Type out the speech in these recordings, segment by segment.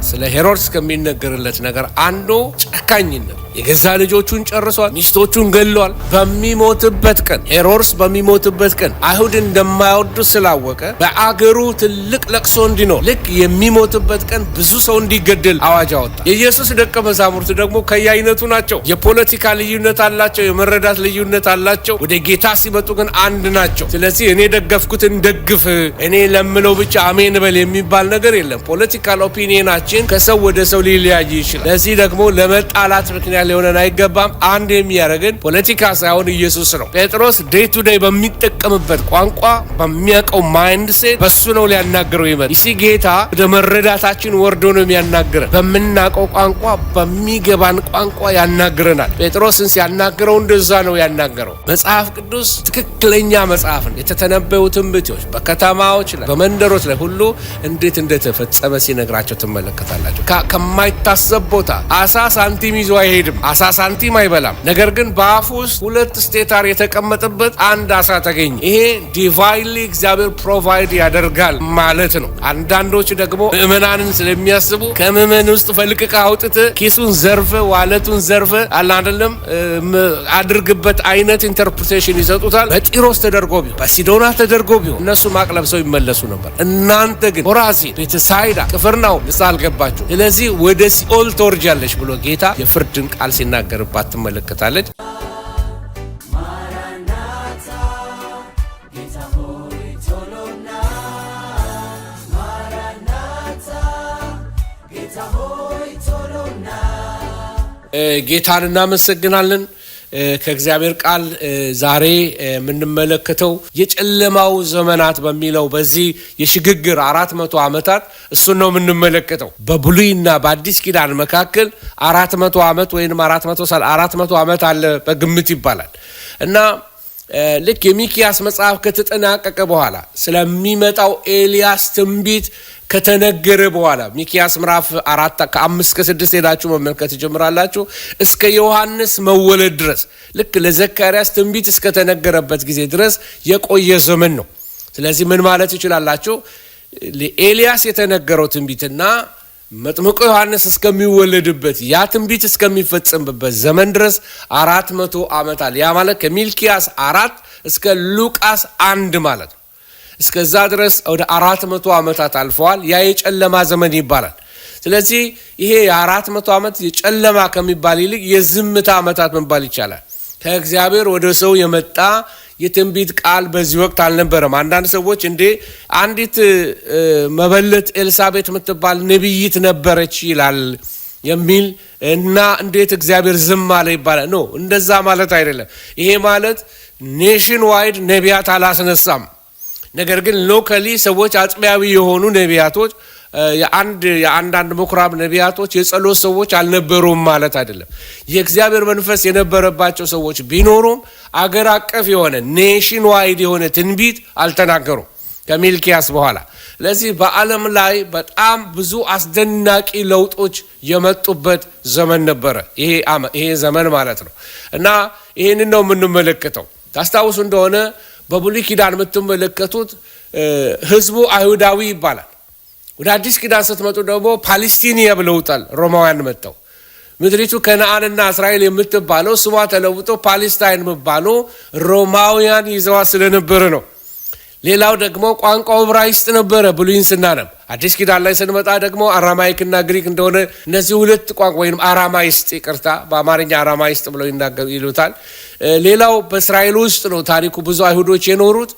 ስለ ሄሮድስ ከሚነገርለት ነገር አንዱ ጨካኝነት፣ የገዛ ልጆቹን ጨርሷል፣ ሚስቶቹን ገሏል። በሚሞትበት ቀን ሄሮድስ በሚሞትበት ቀን አይሁድ እንደማይወዱ ስላወቀ በአገሩ ትልቅ ለቅሶ እንዲኖር ልክ የሚሞትበት ቀን ብዙ ሰው እንዲገደል አዋጅ አወጣ። የኢየሱስ ደቀ መዛሙርት ደግሞ ከየአይነቱ ናቸው። የፖለቲካ ልዩነት አላቸው፣ የመረዳት ልዩነት አላቸው። ወደ ጌታ ሲመጡ ግን አንድ ናቸው። ስለዚህ እኔ ደገፍኩትን ደግፍ፣ እኔ ለምለው ብቻ አሜን በል የሚባል ነገር የለም። ፖለቲካል ኦፒኒየናችን ከሰው ወደ ሰው ሊለያይ ይችላል። ለዚህ ደግሞ ለመጣላት ምክንያት ሊሆነን አይገባም። አንድ የሚያደርገን ፖለቲካ ሳይሆን ኢየሱስ ነው። ጴጥሮስ ዴይ ቱ ዴይ በሚጠቀምበት ቋንቋ በሚያውቀው ማይንድ ሴት በሱ ነው ሊያናግረው ይመጣል። ይህ ጌታ ወደ መረዳታችን ወርዶ ነው የሚያናግረን። በምናውቀው ቋንቋ በሚገባን ቋንቋ ያናግረናል። ጴጥሮስን ሲያናግረው እንደዛ ነው ያናገረው። መጽሐፍ ቅዱስ ትክክለኛ መጽሐፍ ነው። የተተነበዩ ትንቢቶች በከተማዎች ላይ በመንደሮች ላይ ሁሉ እንዴት እንደተፈጸመ ሲነግራቸው ትመለከታላችሁ። ከማይታሰብ ቦታ አሳ ሳንቲም ይዞ አይሄድም። አሳ ሳንቲም አይበላም። ነገር ግን በአፉ ውስጥ 2 ስቴታር የተቀመጠበት አንድ አሳ ተገኘ። ይሄ ዲቫይንሊ እግዚአብሔር ፕሮቫይድ ያደርጋል ማለት ነው። አንዳንዶች ደግሞ ምዕመናንን ስለሚያስቡ ከምዕመን ውስጥ ፈልቅቃ አውጥተ ኪሱን ዘርፈ ዋለቱን ዘርፈ አለ አይደለም አድርግበት አይነት ኢንተርፕሪቴሽን ይሰጡታል። በጢሮስ ተደርጎ ቢሆን በሲዶና ተደርጎ ቢሆን እነሱ ማቅለብሰው ይመለሱ ነበር። እናንተ ግን ኮራዚን፣ ቤተሳይዳ፣ ቅፍርናሆም ንስሐ አልገባችሁ፣ ስለዚህ ወደ ሲኦል ትወርጃለሽ ብሎ ጌታ የፍርድን ቃል ሲናገርባት ትመለከታለች። ጌታን እናመሰግናለን። ከእግዚአብሔር ቃል ዛሬ የምንመለከተው የጨለማው ዘመናት በሚለው በዚህ የሽግግር 400 ዓመታት እሱን ነው የምንመለከተው። በብሉይና በአዲስ ኪዳን መካከል 400 ዓመት ወይም 400 ዓመት አለ በግምት ይባላል እና ልክ የሚክያስ መጽሐፍ ከተጠናቀቀ በኋላ ስለሚመጣው ኤልያስ ትንቢት ከተነገረ በኋላ ሚክያስ ምዕራፍ 4 ከ5-6 ሄዳችሁ መመልከት ጀምራላችሁ እስከ ዮሐንስ መወለድ ድረስ ልክ ለዘካርያስ ትንቢት እስከተነገረበት ጊዜ ድረስ የቆየ ዘመን ነው። ስለዚህ ምን ማለት ይችላላችሁ? ለኤልያስ የተነገረው ትንቢትና መጥምቁ ዮሐንስ እስከሚወለድበት ያ ትንቢት እስከሚፈጸምበት ዘመን ድረስ 400 ዓመት አለ። ያ ማለት ከሚልኪያስ 4 እስከ ሉቃስ 1 ማለት ነው። እስከዛ ድረስ ወደ 400 ዓመታት አልፈዋል። ያ የጨለማ ዘመን ይባላል። ስለዚህ ይሄ የ400 ዓመት የጨለማ ከሚባል ይልቅ የዝምታ ዓመታት መባል ይቻላል። ከእግዚአብሔር ወደ ሰው የመጣ የትንቢት ቃል በዚህ ወቅት አልነበረም። አንዳንድ ሰዎች እንዴ አንዲት መበለት ኤልሳቤጥ የምትባል ነቢይት ነበረች ይላል የሚል እና እንዴት እግዚአብሔር ዝም አለ ይባላል። ኖ እንደዛ ማለት አይደለም። ይሄ ማለት ኔሽን ዋይድ ነቢያት አላስነሳም። ነገር ግን ሎካሊ ሰዎች አጥቢያዊ የሆኑ ነቢያቶች የአንዳንድ ምኩራብ ነቢያቶች የጸሎት ሰዎች አልነበሩም ማለት አይደለም። የእግዚአብሔር መንፈስ የነበረባቸው ሰዎች ቢኖሩም አገር አቀፍ የሆነ ኔሽን ዋይድ የሆነ ትንቢት አልተናገሩም ከሚልኪያስ በኋላ። ስለዚህ በዓለም ላይ በጣም ብዙ አስደናቂ ለውጦች የመጡበት ዘመን ነበረ ይሄ ዘመን ማለት ነው እና ይህንን ነው የምንመለከተው። ታስታውሱ እንደሆነ በብሉይ ኪዳን የምትመለከቱት ህዝቡ አይሁዳዊ ይባላል። ወደ አዲስ ኪዳን ስትመጡ ደግሞ ፓለስቲኒያ ብለውታል ሮማውያን መጥተው። ምድሪቱ ከነዓንና እስራኤል የምትባለው ስሟ ተለውጦ ፓለስታይን የሚባለው ሮማውያን ይዘዋ ስለነበረ ነው። ሌላው ደግሞ ቋንቋው ዕብራይስጥ ነበረ ብሉይን ስናነብ። አዲስ ኪዳን ላይ ስንመጣ ደግሞ አራማይክና ግሪክ እንደሆነ እነዚህ ሁለት ቋንቋ ወይም አራማይስጥ ይቅርታ፣ በአማርኛ አራማይስጥ ብለው ይሉታል። ሌላው በእስራኤል ውስጥ ነው ታሪኩ ብዙ አይሁዶች የኖሩት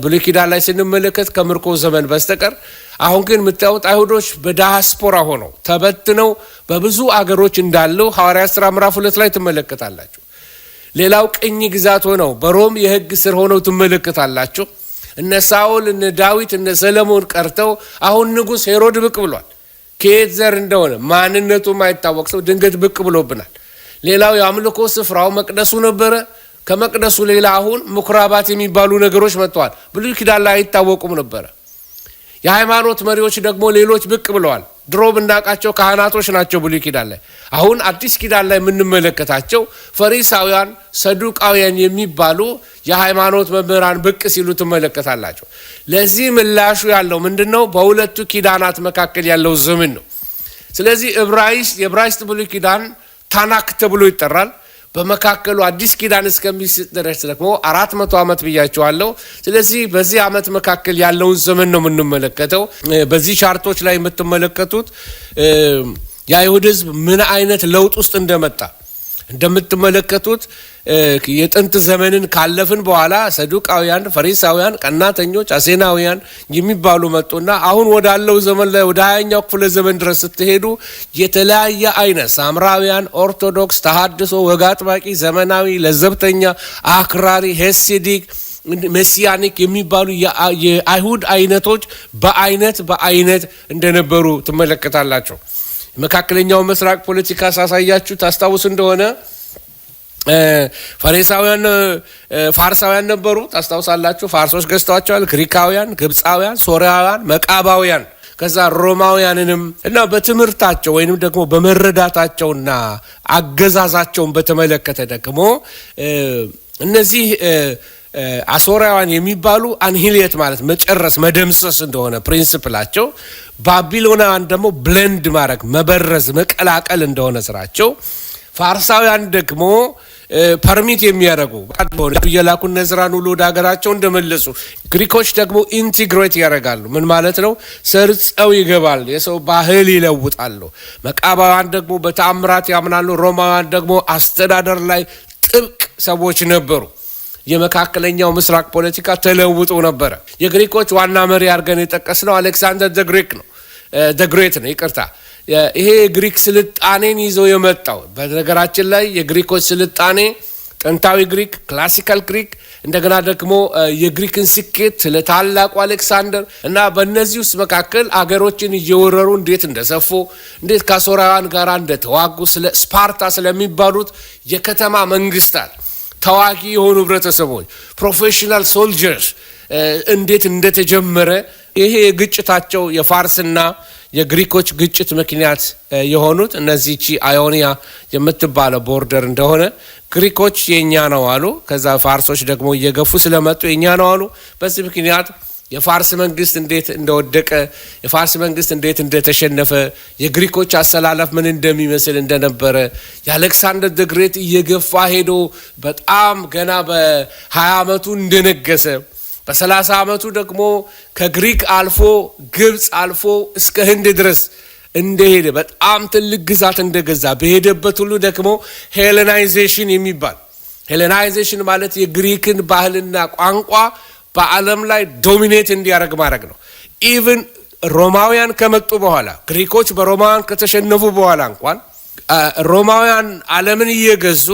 ብሉይ ኪዳን ላይ ስንመለከት ከምርኮ ዘመን በስተቀር። አሁን ግን የምታዩት አይሁዶች በዳያስፖራ ሆነው ተበትነው በብዙ አገሮች እንዳለው ሐዋርያት ሥራ ምዕራፍ 2 ላይ ትመለከታላችሁ። ሌላው ቅኝ ግዛት ሆነው በሮም የሕግ ስር ሆነው ትመለከታላችሁ። እነ ሳኦል እነ ዳዊት እነ ሰለሞን ቀርተው አሁን ንጉሥ ሄሮድ ብቅ ብሏል። ከየት ዘር እንደሆነ ማንነቱ ማይታወቅ ሰው ድንገት ብቅ ብሎብናል። ሌላው የአምልኮ ስፍራው መቅደሱ ነበረ። ከመቅደሱ ሌላ አሁን ምኩራባት የሚባሉ ነገሮች መጥተዋል። ብሉይ ኪዳን ላይ አይታወቁም ነበረ። የሃይማኖት መሪዎች ደግሞ ሌሎች ብቅ ብለዋል። ድሮ ብናቃቸው ካህናቶች ናቸው ብሉይ ኪዳን ላይ። አሁን አዲስ ኪዳን ላይ የምንመለከታቸው ፈሪሳውያን፣ ሰዱቃውያን የሚባሉ የሃይማኖት መምህራን ብቅ ሲሉ ትመለከታላቸው። ለዚህ ምላሹ ያለው ምንድነው? በሁለቱ ኪዳናት መካከል ያለው ዘመን ነው። ስለዚህ የዕብራይስጥ ብሉይ ኪዳን ታናክ ተብሎ ይጠራል። በመካከሉ አዲስ ኪዳን እስከሚሰጥ ድረስ ደግሞ 400 ዓመት ብያቸዋለሁ። ስለዚህ በዚህ ዓመት መካከል ያለውን ዘመን ነው የምንመለከተው። በዚህ ቻርቶች ላይ የምትመለከቱት የአይሁድ ሕዝብ ምን አይነት ለውጥ ውስጥ እንደመጣ እንደምትመለከቱት የጥንት ዘመንን ካለፍን በኋላ ሰዱቃውያን፣ ፈሪሳውያን፣ ቀናተኞች፣ አሴናውያን የሚባሉ መጡና አሁን ወዳለው ዘመን ላይ ወደ 20ኛው ክፍለ ዘመን ድረስ ስትሄዱ የተለያየ አይነት ሳምራውያን፣ ኦርቶዶክስ፣ ተሐድሶ፣ ወግ አጥባቂ፣ ዘመናዊ፣ ለዘብተኛ፣ አክራሪ፣ ሄሲዲክ፣ ሜሲያኒክ የሚባሉ የአይሁድ አይነቶች በአይነት እንደነበሩ ትመለከታላችሁ። መካከለኛው ምስራቅ ፖለቲካ ሳሳያችሁ ታስታውስ እንደሆነ ፋርሳውያን ነበሩ። ታስታውሳላችሁ። ፋርሶች ገዝተዋቸዋል። ግሪካውያን፣ ግብፃውያን፣ ሶሪያውያን፣ መቃባውያን ከዛ ሮማውያንንም እና በትምህርታቸው ወይንም ደግሞ በመረዳታቸውና አገዛዛቸውን በተመለከተ ደግሞ እነዚህ አሶራውያን የሚባሉ አንሂሊየት ማለት መጨረስ መደምሰስ እንደሆነ ፕሪንሲፕላቸው፣ ባቢሎናውያን ደግሞ ብሌንድ ማድረግ መበረዝ መቀላቀል እንደሆነ ስራቸው፣ ፋርሳውያን ደግሞ ፐርሚት የሚያደርጉ የላኩን ነዝራን ሁሉ ወደ ሀገራቸው እንደመለሱ፣ ግሪኮች ደግሞ ኢንቲግሬት ያደርጋሉ። ምን ማለት ነው? ሰርጸው ይገባል፣ የሰው ባህል ይለውጣሉ። መቃባውያን ደግሞ በተአምራት ያምናሉ። ሮማውያን ደግሞ አስተዳደር ላይ ጥብቅ ሰዎች ነበሩ። የመካከለኛው ምስራቅ ፖለቲካ ተለውጦ ነበረ። የግሪኮች ዋና መሪ አድርገን የጠቀስነው አሌክሳንደር ደግሬት ነው። ይቅርታ፣ ይሄ የግሪክ ስልጣኔን ይዞ የመጣው በነገራችን ላይ የግሪኮች ስልጣኔ ጥንታዊ ግሪክ፣ ክላሲካል ግሪክ፣ እንደገና ደግሞ የግሪክን ስኬት ስለ ታላቁ አሌክሳንደር እና በእነዚህ ውስጥ መካከል አገሮችን እየወረሩ እንዴት እንደሰፉ፣ እንዴት ከአሦራውያን ጋር እንደተዋጉ፣ ስለ ስፓርታ ስለሚባሉት የከተማ መንግስታት ተዋጊ የሆኑ ህብረተሰቦች ፕሮፌሽናል ሶልጀርስ እንዴት እንደተጀመረ ይሄ የግጭታቸው የፋርስና የግሪኮች ግጭት ምክንያት የሆኑት እነዚህ አዮኒያ የምትባለው ቦርደር እንደሆነ ግሪኮች የኛ ነው አሉ። ከዛ ፋርሶች ደግሞ እየገፉ ስለመጡ የኛ ነው አሉ። በዚህ ምክንያት የፋርስ መንግስት እንዴት እንደወደቀ፣ የፋርስ መንግስት እንዴት እንደተሸነፈ፣ የግሪኮች አሰላለፍ ምን እንደሚመስል እንደነበረ የአሌክሳንደር ደግሬት እየገፋ ሄዶ በጣም ገና በ20 ዓመቱ እንደነገሰ በ30 ዓመቱ ደግሞ ከግሪክ አልፎ ግብፅ አልፎ እስከ ህንድ ድረስ እንደሄደ በጣም ትልቅ ግዛት እንደገዛ በሄደበት ሁሉ ደግሞ ሄሌናይዜሽን የሚባል ሄሌናይዜሽን ማለት የግሪክን ባህልና ቋንቋ በዓለም ላይ ዶሚኔት እንዲያደርግ ማድረግ ነው። ኢቭን ሮማውያን ከመጡ በኋላ ግሪኮች በሮማውያን ከተሸነፉ በኋላ እንኳን ሮማውያን ዓለምን እየገዙ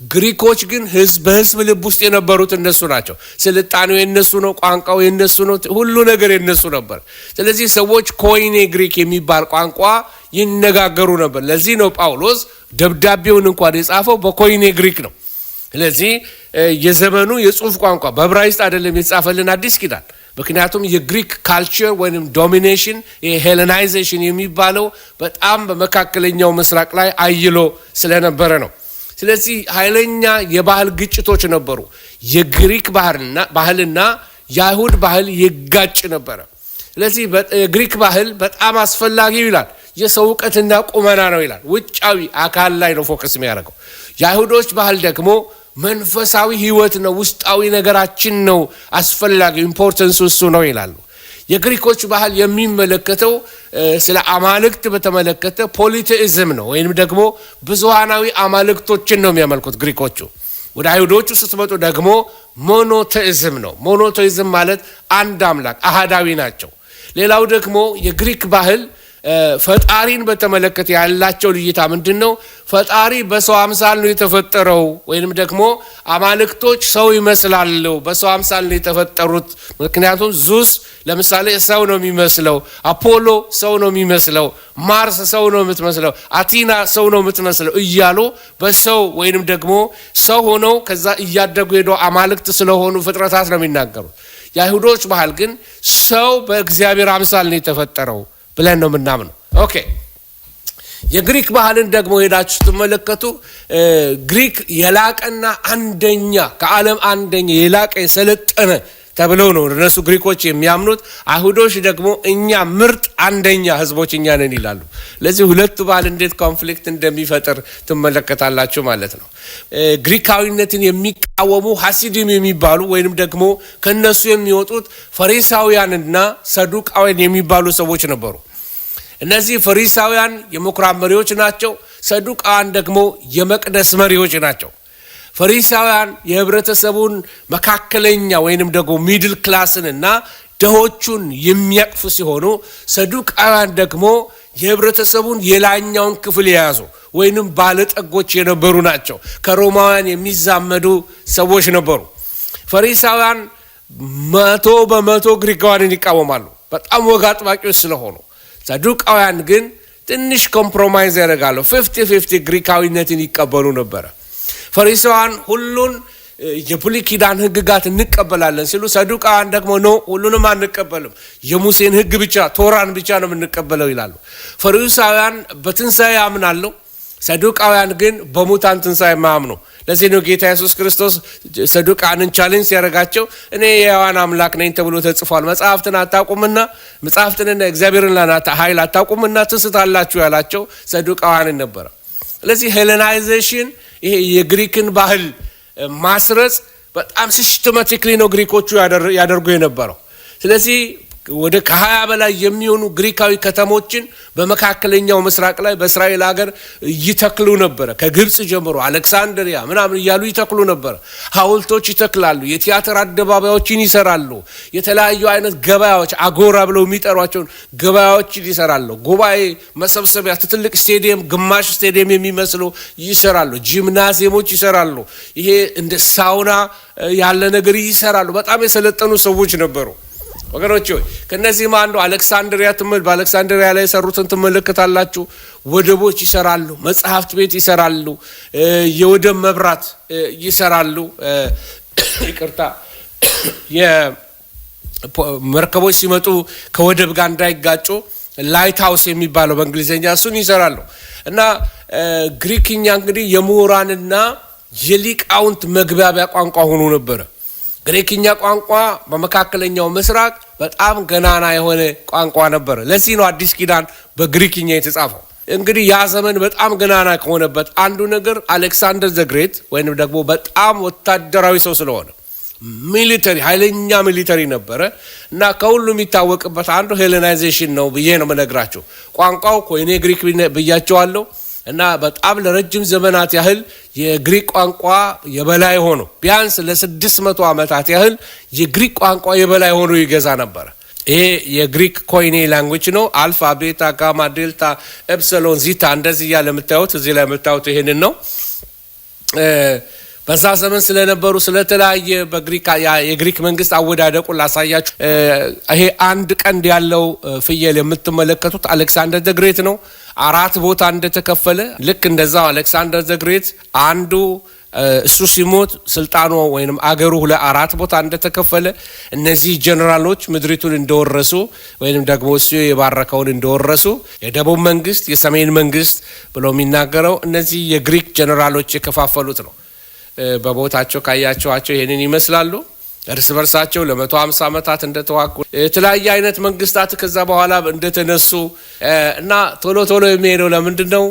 ግሪኮች ግን በህዝብ ልብ ውስጥ የነበሩት እነሱ ናቸው። ስልጣኔው የነሱ ነው፣ ቋንቋው የነሱ ነው፣ ሁሉ ነገር የነሱ ነበር። ስለዚህ ሰዎች ኮይኔ ግሪክ የሚባል ቋንቋ ይነጋገሩ ነበር። ለዚህ ነው ጳውሎስ ደብዳቤውን እንኳን የጻፈው በኮይኔ ግሪክ ነው። ስለዚህ የዘመኑ የጽሁፍ ቋንቋ በዕብራይስጥ አይደለም የተጻፈልን አዲስ ኪዳን። ምክንያቱም የግሪክ ካልቸር ወይም ዶሚኔሽን ሄሌናይዜሽን የሚባለው በጣም በመካከለኛው ምስራቅ ላይ አይሎ ስለነበረ ነው። ስለዚህ ኃይለኛ የባህል ግጭቶች ነበሩ። የግሪክ ባህልና የአይሁድ ባህል ይጋጭ ነበረ። ስለዚህ የግሪክ ባህል በጣም አስፈላጊው ይላል የሰው እውቀትና ቁመና ነው ይላል። ውጫዊ አካል ላይ ነው ፎከስ የሚያደርገው። የአይሁዶች ባህል ደግሞ መንፈሳዊ ህይወት ነው፣ ውስጣዊ ነገራችን ነው፣ አስፈላጊው ኢምፖርተንሱ እሱ ነው ይላሉ። የግሪኮች ባህል የሚመለከተው ስለ አማልክት በተመለከተ ፖሊቴይዝም ነው፣ ወይንም ደግሞ ብዙሃናዊ አማልክቶችን ነው የሚያመልኩት ግሪኮቹ። ወደ አይሁዶቹ ስትመጡ ደግሞ ሞኖቴይዝም ነው። ሞኖቴይዝም ማለት አንድ አምላክ አሃዳዊ ናቸው። ሌላው ደግሞ የግሪክ ባህል ፈጣሪን በተመለከተ ያላቸው ልይታ ምንድን ነው? ፈጣሪ በሰው አምሳል ነው የተፈጠረው፣ ወይንም ደግሞ አማልክቶች ሰው ይመስላሉ፣ በሰው አምሳል ነው የተፈጠሩት። ምክንያቱም ዙስ ለምሳሌ ሰው ነው የሚመስለው፣ አፖሎ ሰው ነው የሚመስለው፣ ማርስ ሰው ነው የምትመስለው፣ አቲና ሰው ነው የምትመስለው እያሉ በሰው ወይንም ደግሞ ሰው ሆነው ከዛ እያደጉ ሄደው አማልክት ስለሆኑ ፍጥረታት ነው የሚናገሩት። የአይሁዶች ባህል ግን ሰው በእግዚአብሔር አምሳል ነው የተፈጠረው ብለን ነው የምናምነው። ኦኬ፣ የግሪክ ባህልን ደግሞ ሄዳችሁ ስትመለከቱ ግሪክ የላቀና አንደኛ ከዓለም አንደኛ የላቀ የሰለጠነ ተብለው ነው እነሱ ግሪኮች የሚያምኑት። አይሁዶች ደግሞ እኛ ምርጥ አንደኛ ህዝቦች እኛ ነን ይላሉ። ለዚህ ሁለቱ ባህል እንዴት ኮንፍሊክት እንደሚፈጥር ትመለከታላችሁ ማለት ነው። ግሪካዊነትን የሚቃወሙ ሐሲዲም የሚባሉ ወይንም ደግሞ ከነሱ የሚወጡት ፈሪሳውያንና ሰዱቃውያን የሚባሉ ሰዎች ነበሩ። እነዚህ ፈሪሳውያን የምኩራብ መሪዎች ናቸው። ሰዱቃውያን ደግሞ የመቅደስ መሪዎች ናቸው። ፈሪሳውያን የህብረተሰቡን መካከለኛ ወይንም ደግሞ ሚድል ክላስንና ደሆቹን የሚያቅፉ ሲሆኑ ሰዱቃውያን ደግሞ የህብረተሰቡን የላኛውን ክፍል የያዙ ወይንም ባለጠጎች የነበሩ ናቸው። ከሮማውያን የሚዛመዱ ሰዎች ነበሩ። ፈሪሳውያን 100% ግሪካውያንን ይቃወማሉ፣ በጣም ወግ አጥባቂዎች ስለሆኑ። ሰዱቃውያን ግን ትንሽ ኮምፕሮማይዝ ያደርጋሉ፣ 50-50 ግሪካዊነትን ይቀበሉ ነበረ። ፈሪሳውያን ሁሉን የብሉይ ኪዳን ህግጋት እንቀበላለን ሲሉ፣ ሰዱቃውያን ደግሞ ነው ሁሉንም አንቀበልም፣ የሙሴን ህግ ብቻ ቶራን ብቻ ነው የምንቀበለው ይላሉ። ፈሪሳውያን በትንሣኤ ያምናሉ፣ ሰዱቃውያን ግን በሙታን ትንሣኤ ማያምኑ። ለዚህ ነው ጌታ ኢየሱስ ክርስቶስ ሰዱቃንን ቻሌንጅ ሲያደርጋቸው እኔ የሕያዋን አምላክ ነኝ ተብሎ ተጽፏል፣ መጽሐፍትን አታውቁምና መጽሐፍትንና እግዚአብሔርን ኃይል አታውቁምና ትስታላችሁ ያላቸው ሰዱቃውያንን ነበረ። ስለዚህ ሄሌናይዜሽን ይሄ የግሪክን ባህል ማስረጽ በጣም ሲስተማቲክሊ ነው ግሪኮቹ ያደርጉ የነበረው። ስለዚህ ወደ ከ20 በላይ የሚሆኑ ግሪካዊ ከተሞችን በመካከለኛው ምስራቅ ላይ በእስራኤል ሀገር ይተክሉ ነበረ። ከግብጽ ጀምሮ አሌክሳንድሪያ ምናምን እያሉ ይተክሉ ነበረ። ሐውልቶች ይተክላሉ፣ የቲያትር አደባባዮችን ይሰራሉ፣ የተለያዩ አይነት ገበያዎች አጎራ ብለው የሚጠሯቸውን ገበያዎችን ይሰራሉ። ጉባኤ መሰብሰቢያ ትልቅ ስቴዲየም፣ ግማሽ ስቴዲየም የሚመስሉ ይሰራሉ። ጂምናዚየሞች ይሰራሉ። ይሄ እንደ ሳውና ያለ ነገር ይሰራሉ። በጣም የሰለጠኑ ሰዎች ነበሩ። ወገኖች ሆይ ከነዚህም አንዱ አሌክሳንድሪያ በአሌክሳንድሪያ ላይ የሰሩትን ትመለከታላችሁ። ወደቦች ይሰራሉ፣ መጽሐፍት ቤት ይሰራሉ፣ የወደብ መብራት ይሰራሉ። ይቅርታ የመርከቦች ሲመጡ ከወደብ ጋር እንዳይጋጩ ላይት ሃውስ የሚባለው በእንግሊዝኛ እሱን ይሰራሉ። እና ግሪክኛ እንግዲህ የምሁራንና የሊቃውንት መግባቢያ ቋንቋ ሆኖ ነበረ። ግሪክኛ ቋንቋ በመካከለኛው ምስራቅ በጣም ገናና የሆነ ቋንቋ ነበረ። ለዚህ ነው አዲስ ኪዳን በግሪክኛ የተጻፈው። እንግዲህ ያ ዘመን በጣም ገናና ከሆነበት አንዱ ነገር አሌክሳንደር ዘ ግሬት ወይንም ደግሞ በጣም ወታደራዊ ሰው ስለሆነ ሚሊተሪ ኃይለኛ ሚሊተሪ ነበረ እና ከሁሉ የሚታወቅበት አንዱ ሄሌናይዜሽን ነው ብዬ ነው መነግራቸው። ቋንቋው ኮይኔ ግሪክ ብያቸዋለሁ እና በጣም ለረጅም ዘመናት ያህል የግሪክ ቋንቋ የበላይ ሆኖ ቢያንስ ለ600 ዓመታት ያህል የግሪክ ቋንቋ የበላይ ሆኖ ይገዛ ነበር። ይሄ የግሪክ ኮይኔ ላንጉዌጅ ነው። አልፋ፣ ቤታ፣ ጋማ፣ ዴልታ፣ ኤፕሲሎን፣ ዚታ እንደዚህ ያለ የምታዩት እዚህ ላይ የምታዩት ይሄንን ነው። በዛ ዘመን ስለነበሩ ስለተለያየ የግሪክ መንግስት አወዳደቁ ላሳያችሁ። ይሄ አንድ ቀንድ ያለው ፍየል የምትመለከቱት አሌክሳንደር ዘ ግሬት ነው። 4 ቦታ እንደተከፈለ ልክ እንደዛው አሌክሳንደር ዘ ግሬት አንዱ እሱ ሲሞት ስልጣኑ ወይንም አገሩ 4 ቦታ እንደተከፈለ እነዚህ ጀነራሎች ምድሪቱን እንደወረሱ ወይንም ደግሞ እሱ የባረከውን እንደወረሱ የደቡብ መንግስት የሰሜን መንግስት ብሎ የሚናገረው እነዚህ የግሪክ ጀነራሎች የከፋፈሉት ነው። በቦታቸው ካያቸዋቸው ይሄንን ይመስላሉ። እርስ በርሳቸው ለ150 ዓመታት እንደተዋጉ የተለያየ አይነት መንግስታት ከዛ በኋላ እንደተነሱ እና ቶሎ ቶሎ የሚሄደው ለምንድን ነው?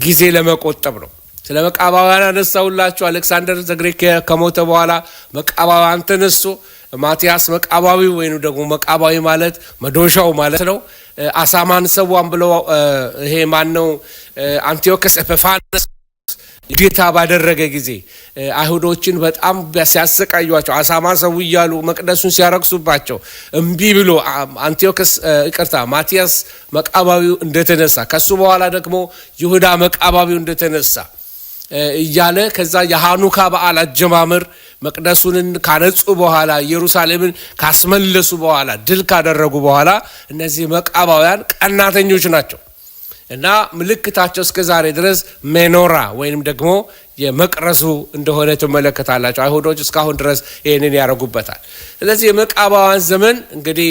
ጊዜ ለመቆጠብ ነው። ስለ መቃባውያን አነሳውላችሁ። አሌክሳንደር ዘ ግሬት ከሞተ በኋላ መቃባውያን ተነሱ። ማቲያስ መቃባዊ ወይም ደግሞ መቃባዊ ማለት መዶሻው ማለት ነው። አሳማን ሰዋን ብለው ይሄ ማን ነው? አንቲዮከስ ኤጲፋነስ ጌታ ባደረገ ጊዜ አይሁዶችን በጣም ሲያሰቃዩቸው አሳማ ሰው እያሉ መቅደሱን ሲያረክሱባቸው እምቢ ብሎ ማቲያስ መቃባዊው እንደተነሳ ከሱ በኋላ ደግሞ ይሁዳ መቃባዊው እንደተነሳ እያለ ከዛ የሃኑካ በዓል አጀማመር መቅደሱን ካነጹ በኋላ ኢየሩሳሌምን ካስመለሱ በኋላ ድል ካደረጉ በኋላ እነዚህ መቃባውያን ቀናተኞች ናቸው እና ምልክታቸው እስከ ዛሬ ድረስ ሜኖራ ወይንም ደግሞ የመቅረዙ እንደሆነ ትመለከታላችሁ። አይሁዶች እስካሁን ድረስ ይሄንን ያደርጉበታል። ስለዚህ የመቃባውያን ዘመን እንግዲህ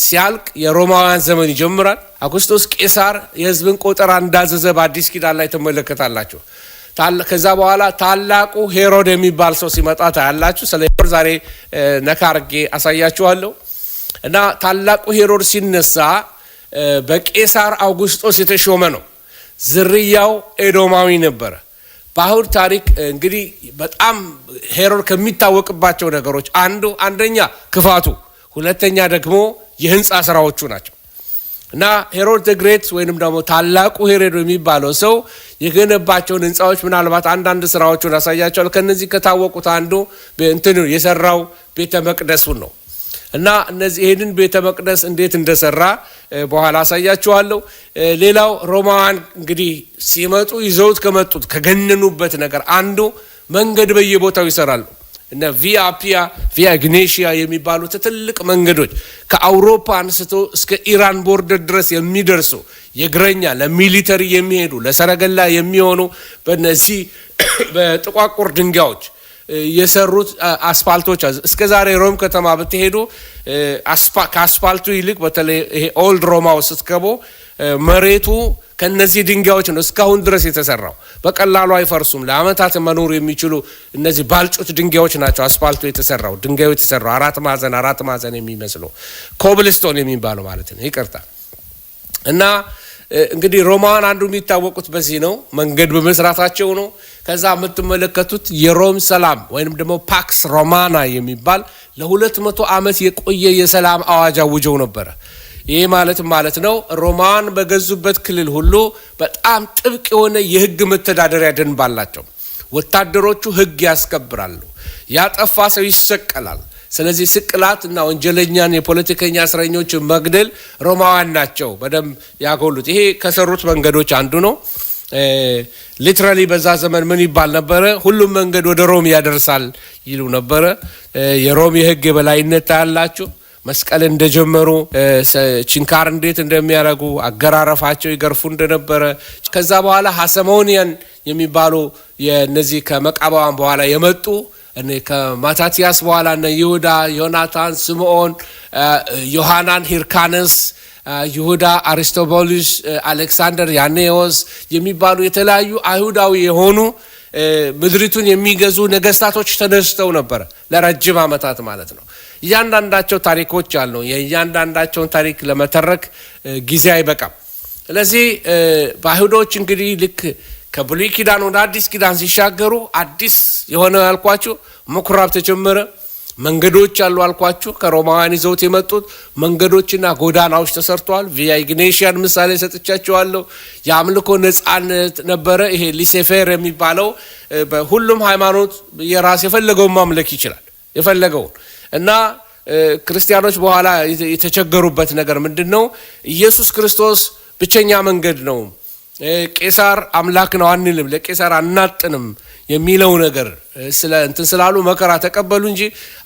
ሲያልቅ የሮማውያን ዘመን ይጀምራል። አውግስጦስ ቄሳር የሕዝብን ቆጠራ እንዳዘዘ በአዲስ ኪዳን ላይ ትመለከታላችሁ። ከዛ በኋላ ታላቁ ሄሮድ የሚባል ሰው ሲመጣ ታያላችሁ። ስለ ሄሮድ ዛሬ ነካ አድርጌ አሳያችኋለሁ። እና ታላቁ ሄሮድ ሲነሳ በቄሳር አውጉስጦስ የተሾመ ነው። ዝርያው ኤዶማዊ ነበረ። በአይሁድ ታሪክ እንግዲህ በጣም ሄሮድ ከሚታወቅባቸው ነገሮች አንደኛ ክፋቱ፣ ሁለተኛ ደግሞ የህንፃ ስራዎቹ ናቸው። እና ሄሮድ ዘ ግሬት ወይንም ደግሞ ታላቁ ሄሮድ የሚባለው ሰው የገነባቸውን ህንፃዎች ምናልባት አንዳንድ ስራዎቹን አሳያቸዋለሁ። ከነዚህ ከታወቁት አንዱ የሰራው ቤተ መቅደሱን ነው። እና ይህንን ቤተ መቅደስ እንዴት እንደሰራ በኋላ አሳያችኋለሁ። ሌላው ሮማውያን እንግዲህ ሲመጡ ይዘውት ከመጡት ከገነኑበት ነገር አንዱ መንገድ በየቦታው ይሰራሉ። እና ቪያ አፒያ ቪያ ኢግኔሺያ የሚባሉ ትልቅ መንገዶች ከአውሮፓ አንስቶ እስከ ኢራን ቦርደር ድረስ የሚደርሱ የእግረኛ ለሚሊተሪ የሚሄዱ ለሰረገላ የሚሆኑ በእነዚህ በጥቋቁር ድንጋዮች የሰሩት አስፋልቶች እስከ ዛሬ ሮም ከተማ ብትሄዱ ከአስፋልቱ ይልቅ በተለይ ይሄ ኦልድ ሮማው ስትገቡ መሬቱ ከነዚህ ድንጋዮች ነው እስካሁን ድረስ የተሰራው። በቀላሉ አይፈርሱም። ለአመታት መኖር የሚችሉ እነዚህ ባልጩት ድንጋዮች ናቸው። አስፋልቱ የተሰራው ድንጋዩ የተሰራው አራት ማዕዘን የሚመስለው ኮብልስቶን የሚባለው ማለት ነው። ይቅርታ። እና እንግዲህ ሮማውያን አንዱ የሚታወቁት በዚህ ነው፣ መንገድ በመስራታቸው ነው። ከዛ የምትመለከቱት የሮም ሰላም ወይንም ደግሞ ፓክስ ሮማና የሚባል ለ200 ዓመት የቆየ የሰላም አዋጅ አውጀው ነበረ። ይህ ማለት ነው ሮማን በገዙበት ክልል ሁሉ በጣም ጥብቅ የሆነ የህግ መተዳደሪያ ደንብ አላቸው። ወታደሮቹ ህግ ያስከብራሉ። ያጠፋ ሰው ይሰቀላል። ስለዚህ ስቅላት እና ወንጀለኛን የፖለቲከኛ እስረኞች መግደል ሮማውያን ናቸው በደንብ ያጎሉት። ይሄ ከሰሩት መንገዶች አንዱ ነው። ሊትራሊ በዛ ዘመን ምን ይባል ነበረ? ሁሉም መንገድ ወደ ሮም ያደርሳል ይሉ ነበረ። የሮም የህግ የበላይነት ታያላችሁ። መስቀል እንደጀመሩ ችንካር እንዴት እንደሚያደርጉ አገራረፋቸው ይገርፉ እንደነበረ። ከዛ በኋላ ሐሰሞኒያን የሚባሉ የነዚህ ከመቃባዋን በኋላ የመጡ ከማታቲያስ በኋላ እነ ይሁዳ፣ ዮናታን፣ ስምዖን፣ ዮሐናን፣ ሂርካነስ፣ ይሁዳ፣ አሪስቶቡሉስ፣ አሌክሳንደር፣ ያኔዎስ የሚባሉ የተለያዩ አይሁዳዊ የሆኑ ምድሪቱን የሚገዙ ነገስታቶች ተነስተው ነበረ ለረጅም ዓመታት ማለት ነው። እያንዳንዳቸው ታሪኮች አሉ። የእያንዳንዳቸውን ታሪክ ለመተረክ ጊዜ አይበቃም። ስለዚህ በአይሁዶች እንግዲህ ልክ ከብሉይ ኪዳን ወደ አዲስ ኪዳን ሲሻገሩ አዲስ የሆነ ያልኳችሁ ምኩራብ ተጀመረ። መንገዶች አሉ አልኳችሁ። ከሮማውያን ይዘውት የመጡት መንገዶችና ጎዳናዎች ተሰርተዋል። ቪያ ኢግኔሺያን ምሳሌ ሰጥቻቸዋለሁ። የአምልኮ ነጻነት ነበረ። ይሄ ሊሴፌር የሚባለው በሁሉም ሃይማኖት የራስ የፈለገውን ማምለክ ይችላል የፈለገውን። እና ክርስቲያኖች በኋላ የተቸገሩበት ነገር ምንድነው? ኢየሱስ ክርስቶስ ብቸኛ መንገድ ነው፣ ቄሳር አምላክ ነው አንልም፣ ለቄሳር አናጥንም የሚለው ነገር ስላሉ መከራ ተቀበሉ እንጂ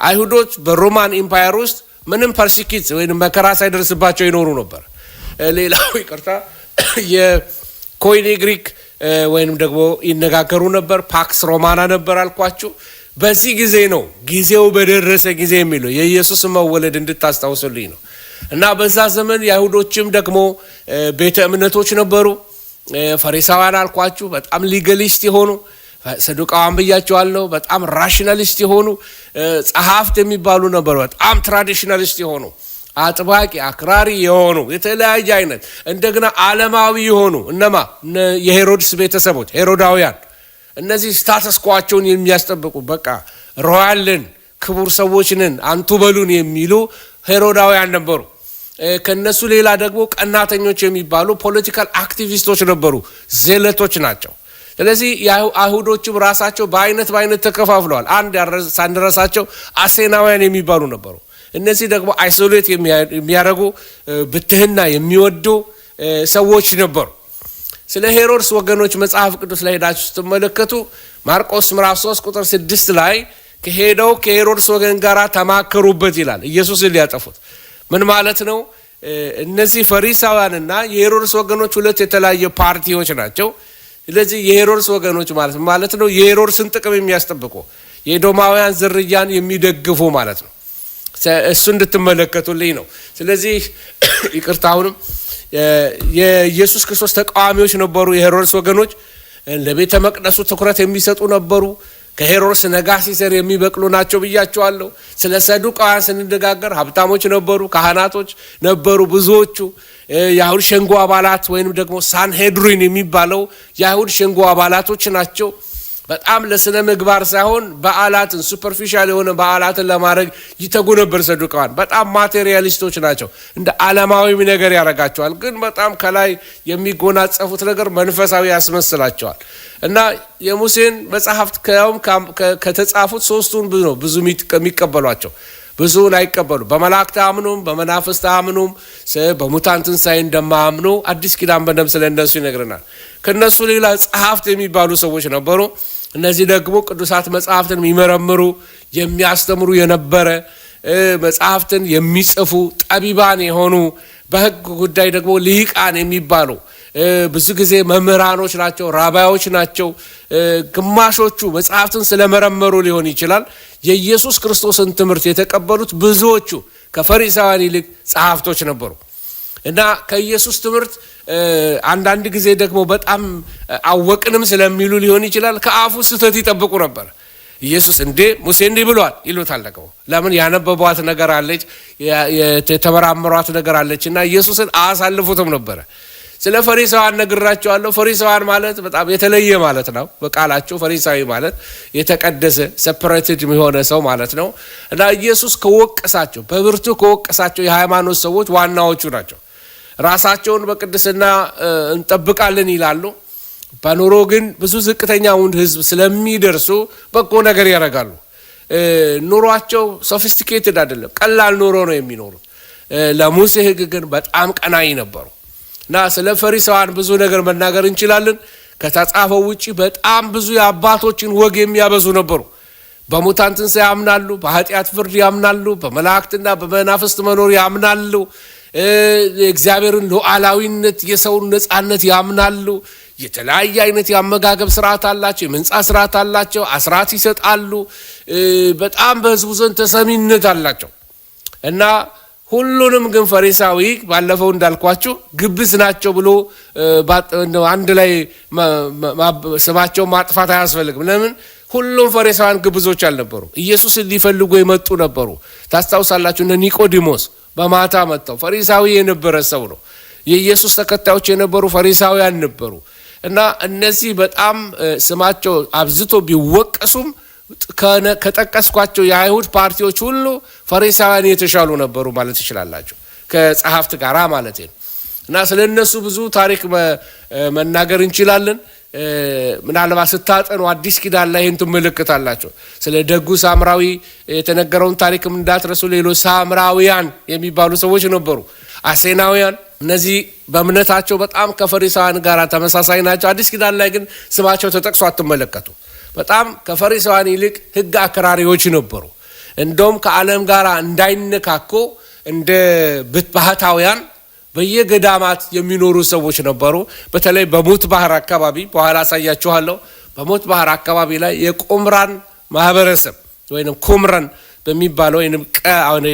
አይሁዶች በሮማን ኢምፓየር ውስጥ ምንም ፐርሲኪት ወይም መከራ ሳይደርስባቸው ይኖሩ ነበር። ሌላው ይቅርታ የኮይኔ ግሪክ ወይንም ደግሞ ይነጋገሩ ነበር። ፓክስ ሮማና ነበር አልኳችሁ። በዚህ ጊዜ ነው ጊዜው በደረሰ ጊዜ የሚለው የኢየሱስ መወለድ እንድታስታውሱልኝ ነው። እና በዛ ዘመን የአይሁዶችም ደግሞ ቤተ እምነቶች ነበሩ። ፈሪሳውያን አልኳችሁ በጣም ሊጋሊስት የሆኑ፣ ሰዱቃውያን ብያቸዋለሁ በጣም ራሽናሊስት የሆኑ፣ ጸሐፍት የሚባሉ ነበሩ በጣም ትራዲሽናሊስት የሆኑ፣ አጥባቂ አክራሪ የሆኑ የተለያየ አይነት እንደገና ዓለማዊ የሆኑ እነማ የሄሮድስ ቤተሰቦች ሄሮዳውያን፣ እነዚህ ስታተስ ኳቸውን የሚያስጠብቁ በቃ ሮያልን ክቡር ሰዎችንን አንቱ በሉን የሚሉ ሄሮዳውያን ነበሩ። ከነሱ ሌላ ደግሞ ቀናተኞች የሚባሉ ፖለቲካል አክቲቪስቶች ነበሩ፣ ዜለቶች ናቸው። ስለዚህ አይሁዶችም ራሳቸው በአይነት ተከፋፍለዋል። አንድ ሳንረሳቸው አሴናውያን የሚባሉ ነበሩ። እነዚህ ደግሞ አይሶሌት የሚያደርጉ ብትህና የሚወዱ ሰዎች ነበሩ። ስለ ሄሮድስ ወገኖች መጽሐፍ ቅዱስ ላይ ሄዳችሁ ስትመለከቱ ማርቆስ ምዕራፍ 3 ቁጥር 6 ላይ ከሄደው ከሄሮድስ ወገን ጋር ተማከሩበት ይላል። ኢየሱስን ሊያጠፉት ምን ማለት ነው? እነዚህ ፈሪሳውያንና የሄሮድስ ወገኖች ሁለት የተለያየ ፓርቲዎች ናቸው። ስለዚህ የሄሮድስ ወገኖች ማለት ነው የሄሮድስን ጥቅም የሚያስጠብቁ የኤዶማውያን ዝርያን የሚደግፉ ማለት ነው። እሱ እንድትመለከቱልኝ ነው። ስለዚህ ይቅርታውንም የኢየሱስ ክርስቶስ ተቃዋሚዎች ነበሩ የሄሮድስ ወገኖች። ለቤተ መቅደሱ ትኩረት የሚሰጡ ነበሩ። ከሄሮድስ ነጋሲ ዘር የሚበቅሉ ናቸው ብያቸዋለሁ። ስለ ሰዱቃውያን ስንነጋገር ሀብታሞች ነበሩ፣ ካህናቶች ነበሩ ብዙዎቹ። የአይሁድ ሸንጎ አባላት ወይንም ደግሞ ሳንሄድሪን የሚባለው የአይሁድ ሸንጎ አባላቶች ናቸው። በጣም ለስነ ምግባር ሳይሆን በዓላትን ሱፐርፊሻል የሆነ በዓላትን ለማድረግ ይተጉ ነበር ሰዱቃውያን። በጣም ማቴሪያሊስቶች ናቸው። እንደ ዓለማዊም ነገር ያደርጋቸዋል፣ ግን በጣም ከላይ የሚጎናጸፉት ነገር መንፈሳዊ ያስመስላቸዋል። እና የሙሴን መጽሐፍት ከተጻፉት ሶስቱን ብዙ የሚቀበሏቸው፣ ብዙውን አይቀበሉ። በመላእክት አምኑም በመናፍስት አምኑም በሙታን ትንሣኤ እንደማያምኑ አዲስ ኪዳን በደንብ ስለ እነሱ ይነግረናል። ከነሱ ሌላ ጸሐፍት የሚባሉ ሰዎች ነበሩ። እነዚህ ደግሞ ቅዱሳት መጽሐፍትን የሚመረምሩ የሚያስተምሩ የነበረ መጽሐፍትን የሚጽፉ ጠቢባን የሆኑ በሕግ ጉዳይ ደግሞ ልሂቃን የሚባሉ ብዙ ጊዜ መምህራኖች ናቸው፣ ራባዮች ናቸው። ግማሾቹ መጽሐፍትን ስለመረመሩ ሊሆን ይችላል የኢየሱስ ክርስቶስን ትምህርት የተቀበሉት ብዙዎቹ ከፈሪሳውያን ይልቅ ጸሐፍቶች ነበሩ። እና ከኢየሱስ ትምህርት አንዳንድ ጊዜ ደግሞ በጣም አወቅንም ስለሚሉ ሊሆን ይችላል ከአፉ ስህተት ይጠብቁ ነበር። ኢየሱስ እንዴ ሙሴ እንዲህ ብሏል ይሉታል። ደግሞ ለምን ያነበቧት ነገር አለች፣ የተመራመሯት ነገር አለች እና ኢየሱስን አያሳልፉትም ነበረ። ስለ ፈሪሳውያን ነግራቸዋለሁ። ፈሪሳውያን ማለት በጣም የተለየ ማለት ነው። በቃላቸው ፈሪሳዊ ማለት የተቀደሰ ሰፐሬትድ የሆነ ሰው ማለት ነው። እና ኢየሱስ ከወቀሳቸው በብርቱ ከወቀሳቸው የሃይማኖት ሰዎች ዋናዎቹ ናቸው። ራሳቸውን በቅድስና እንጠብቃለን ይላሉ። በኑሮ ግን ብዙ ዝቅተኛውን ሕዝብ ስለሚደርሱ በጎ ነገር ያደርጋሉ። ኑሯቸው ሶፊስቲኬትድ አይደለም፣ ቀላል ኑሮ ነው የሚኖሩት። ለሙሴ ሕግ ግን በጣም ቀናይ ነበሩ። እና ስለ ፈሪሳውያን ብዙ ነገር መናገር እንችላለን። ከተጻፈው ውጪ በጣም ብዙ የአባቶችን ወግ የሚያበዙ ነበሩ። በሙታን ትንሣኤ ያምናሉ፣ በኃጢአት ፍርድ ያምናሉ፣ በመላእክትና በመናፍስት መኖር ያምናሉ፣ የእግዚአብሔርን ሉዓላዊነት የሰውን ነፃነት ያምናሉ። የተለያየ አይነት የአመጋገብ ስርዓት አላቸው፣ የመንጻት ስርዓት አላቸው፣ አስራት ይሰጣሉ። በጣም በህዝቡ ዘንድ ተሰሚነት አላቸው። እና ሁሉንም ግን ፈሪሳዊ ባለፈው እንዳልኳችሁ ግብዝ ናቸው ብሎ አንድ ላይ ስማቸው ማጥፋት አያስፈልግም። ለምን? ሁሉም ፈሪሳውያን ግብዞች አልነበሩ። ኢየሱስን ሊፈልጉ የመጡ ነበሩ። ታስታውሳላችሁ፣ እነ ኒቆዲሞስ በማታ መጥተው ፈሪሳዊ የነበረ ሰው ነው። የኢየሱስ ተከታዮች የነበሩ ፈሪሳውያን ነበሩ። እና እነዚህ በጣም ስማቸው አብዝቶ ቢወቀሱም ከጠቀስኳቸው የአይሁድ ፓርቲዎች ሁሉ ፈሪሳውያን የተሻሉ ነበሩ ማለት ይችላላችሁ፣ ከጸሐፍት ጋር ማለት ነው። እና ስለ እነሱ ብዙ ታሪክ መናገር እንችላለን። ምናልባት ስታጠኑ አዲስ ኪዳን ላይ ይህን ትመለከታላችሁ። ስለ ደጉ ሳምራዊ የተነገረውን ታሪክም እንዳትረሱ። ሌሎች ሳምራውያን የሚባሉ ሰዎች ነበሩ፣ አሴናውያን። እነዚህ በእምነታቸው በጣም ከፈሪሳውያን ጋር ተመሳሳይ ናቸው። አዲስ ኪዳን ላይ ግን ስማቸው ተጠቅሶ አትመለከቱ። በጣም ከፈሪሳውያን ይልቅ ሕግ አክራሪዎች ነበሩ። እንደውም ከዓለም ጋር እንዳይነካኮ እንደ ባህታውያን በየገዳማት የሚኖሩ ሰዎች ነበሩ። በተለይ በሞት ባህር አካባቢ በኋላ አሳያችኋለሁ። በሞት ባህር አካባቢ ላይ የቁምራን ማህበረሰብ ወይንም ኩምረን በሚባለው ወይንም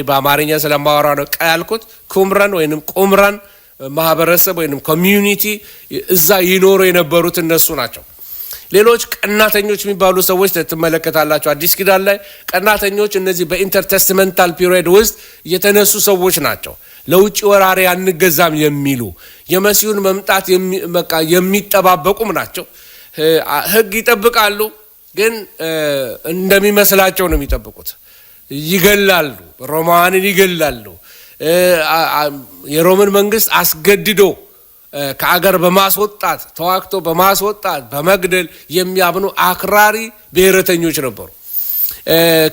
በአማርኛ ስለማወራ ነው ቀ ያልኩት። ኩምረን ወይንም ቁምራን ማህበረሰብ ወይንም ኮሚዩኒቲ እዛ ይኖሩ የነበሩት እነሱ ናቸው። ሌሎች ቀናተኞች የሚባሉ ሰዎች ትመለከታላችሁ አዲስ ኪዳን ላይ። ቀናተኞች እነዚህ በኢንተርቴስትመንታል ፒሪየድ ውስጥ የተነሱ ሰዎች ናቸው። ለውጭ ወራሪ አንገዛም የሚሉ የመሲሁን መምጣት የሚጠባበቁም ናቸው። ሕግ ይጠብቃሉ፣ ግን እንደሚመስላቸው ነው የሚጠብቁት። ይገላሉ፣ ሮማውያንን ይገላሉ። የሮምን መንግስት አስገድዶ ከአገር በማስወጣት ተዋክቶ በማስወጣት በመግደል የሚያምኑ አክራሪ ብሔረተኞች ነበሩ።